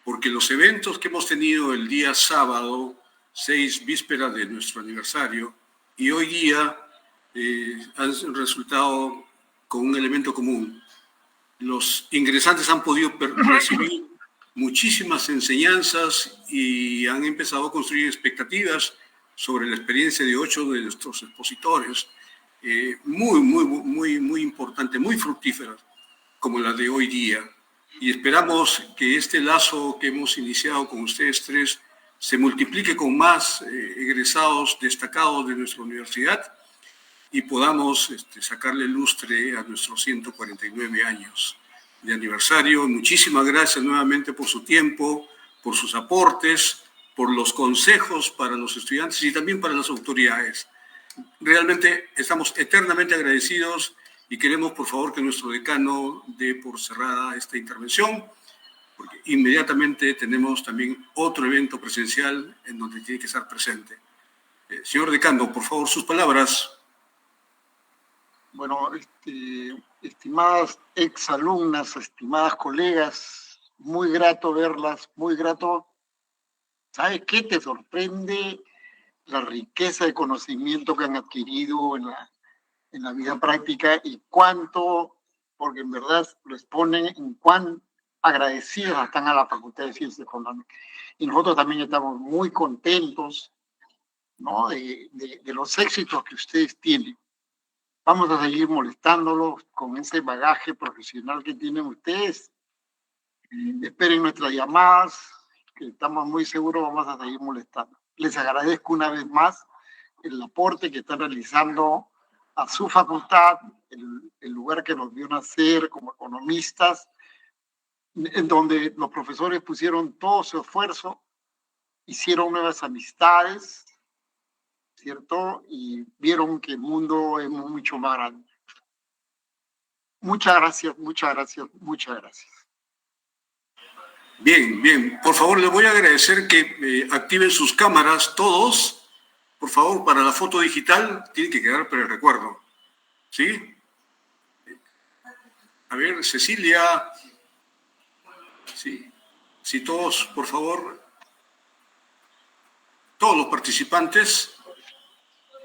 porque los eventos que hemos tenido el día sábado, 6 vísperas de nuestro aniversario, y hoy día han resultado con un elemento común. Los ingresantes han podido recibir muchísimas enseñanzas y han empezado a construir expectativas sobre la experiencia de 8 de nuestros expositores, muy importante, muy fructíferas, como la de hoy día. Y esperamos que este lazo que hemos iniciado con ustedes tres se multiplique con más egresados destacados de nuestra universidad y podamos sacarle lustre a nuestros 149 años de aniversario. Muchísimas gracias nuevamente por su tiempo, por sus aportes, por los consejos para los estudiantes y también para las autoridades. Realmente estamos eternamente agradecidos y queremos, por favor, que nuestro decano dé por cerrada esta intervención, porque inmediatamente tenemos también otro evento presencial en donde tiene que estar presente. Señor decano, por favor, sus palabras. Bueno, estimadas exalumnas, estimadas colegas, muy grato verlas, muy grato. ¿Sabes qué? Te sorprende la riqueza de conocimiento que han adquirido en la vida práctica y cuánto, porque en verdad lo exponen, en cuán agradecidas están a la Facultad de Ciencias Económicas. Y nosotros también estamos muy contentos, ¿no?, de los éxitos que ustedes tienen. Vamos a seguir molestándolos con ese bagaje profesional que tienen ustedes. Esperen nuestras llamadas, que estamos muy seguros vamos a seguir molestando. Les agradezco una vez más el aporte que están realizando a su facultad, el lugar que nos vio nacer como economistas, en donde los profesores pusieron todo su esfuerzo, hicieron nuevas amistades, ¿cierto? Y vieron que el mundo es mucho más grande. Muchas gracias, muchas gracias, muchas gracias. Bien, bien. Por favor, les voy a agradecer que activen sus cámaras todos. Por favor, para la foto digital tiene que quedar para el recuerdo. ¿Sí? A ver, Cecilia. Sí. Sí, todos, por favor. Todos los participantes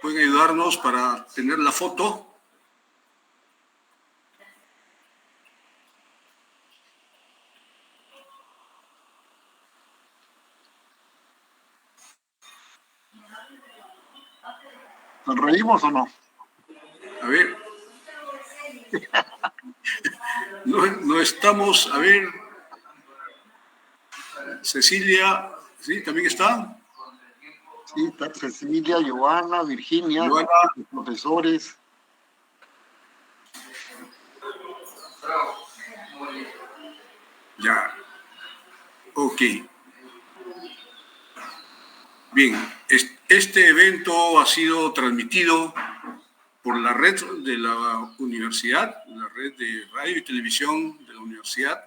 pueden ayudarnos para tener la foto. ¿Nos reímos o no? A ver. No estamos, a ver. Cecilia, ¿sí? ¿También está? Sí, está Cecilia, Joana, Virginia, Joana. Los profesores. Ya. Ok. Bien, este evento ha sido transmitido por la red de la universidad, la red de radio y televisión de la universidad,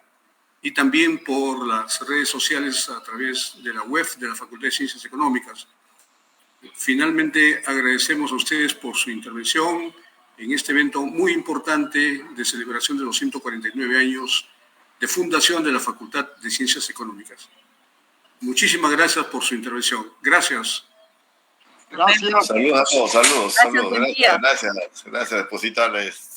y también por las redes sociales a través de la web de la Facultad de Ciencias Económicas. Finalmente, agradecemos a ustedes por su intervención en este evento muy importante de celebración de los 149 años de fundación de la Facultad de Ciencias Económicas. Muchísimas gracias por su intervención. Gracias. Gracias. Saludos a todos, saludos. Gracias, buen día. Gracias, depositarles.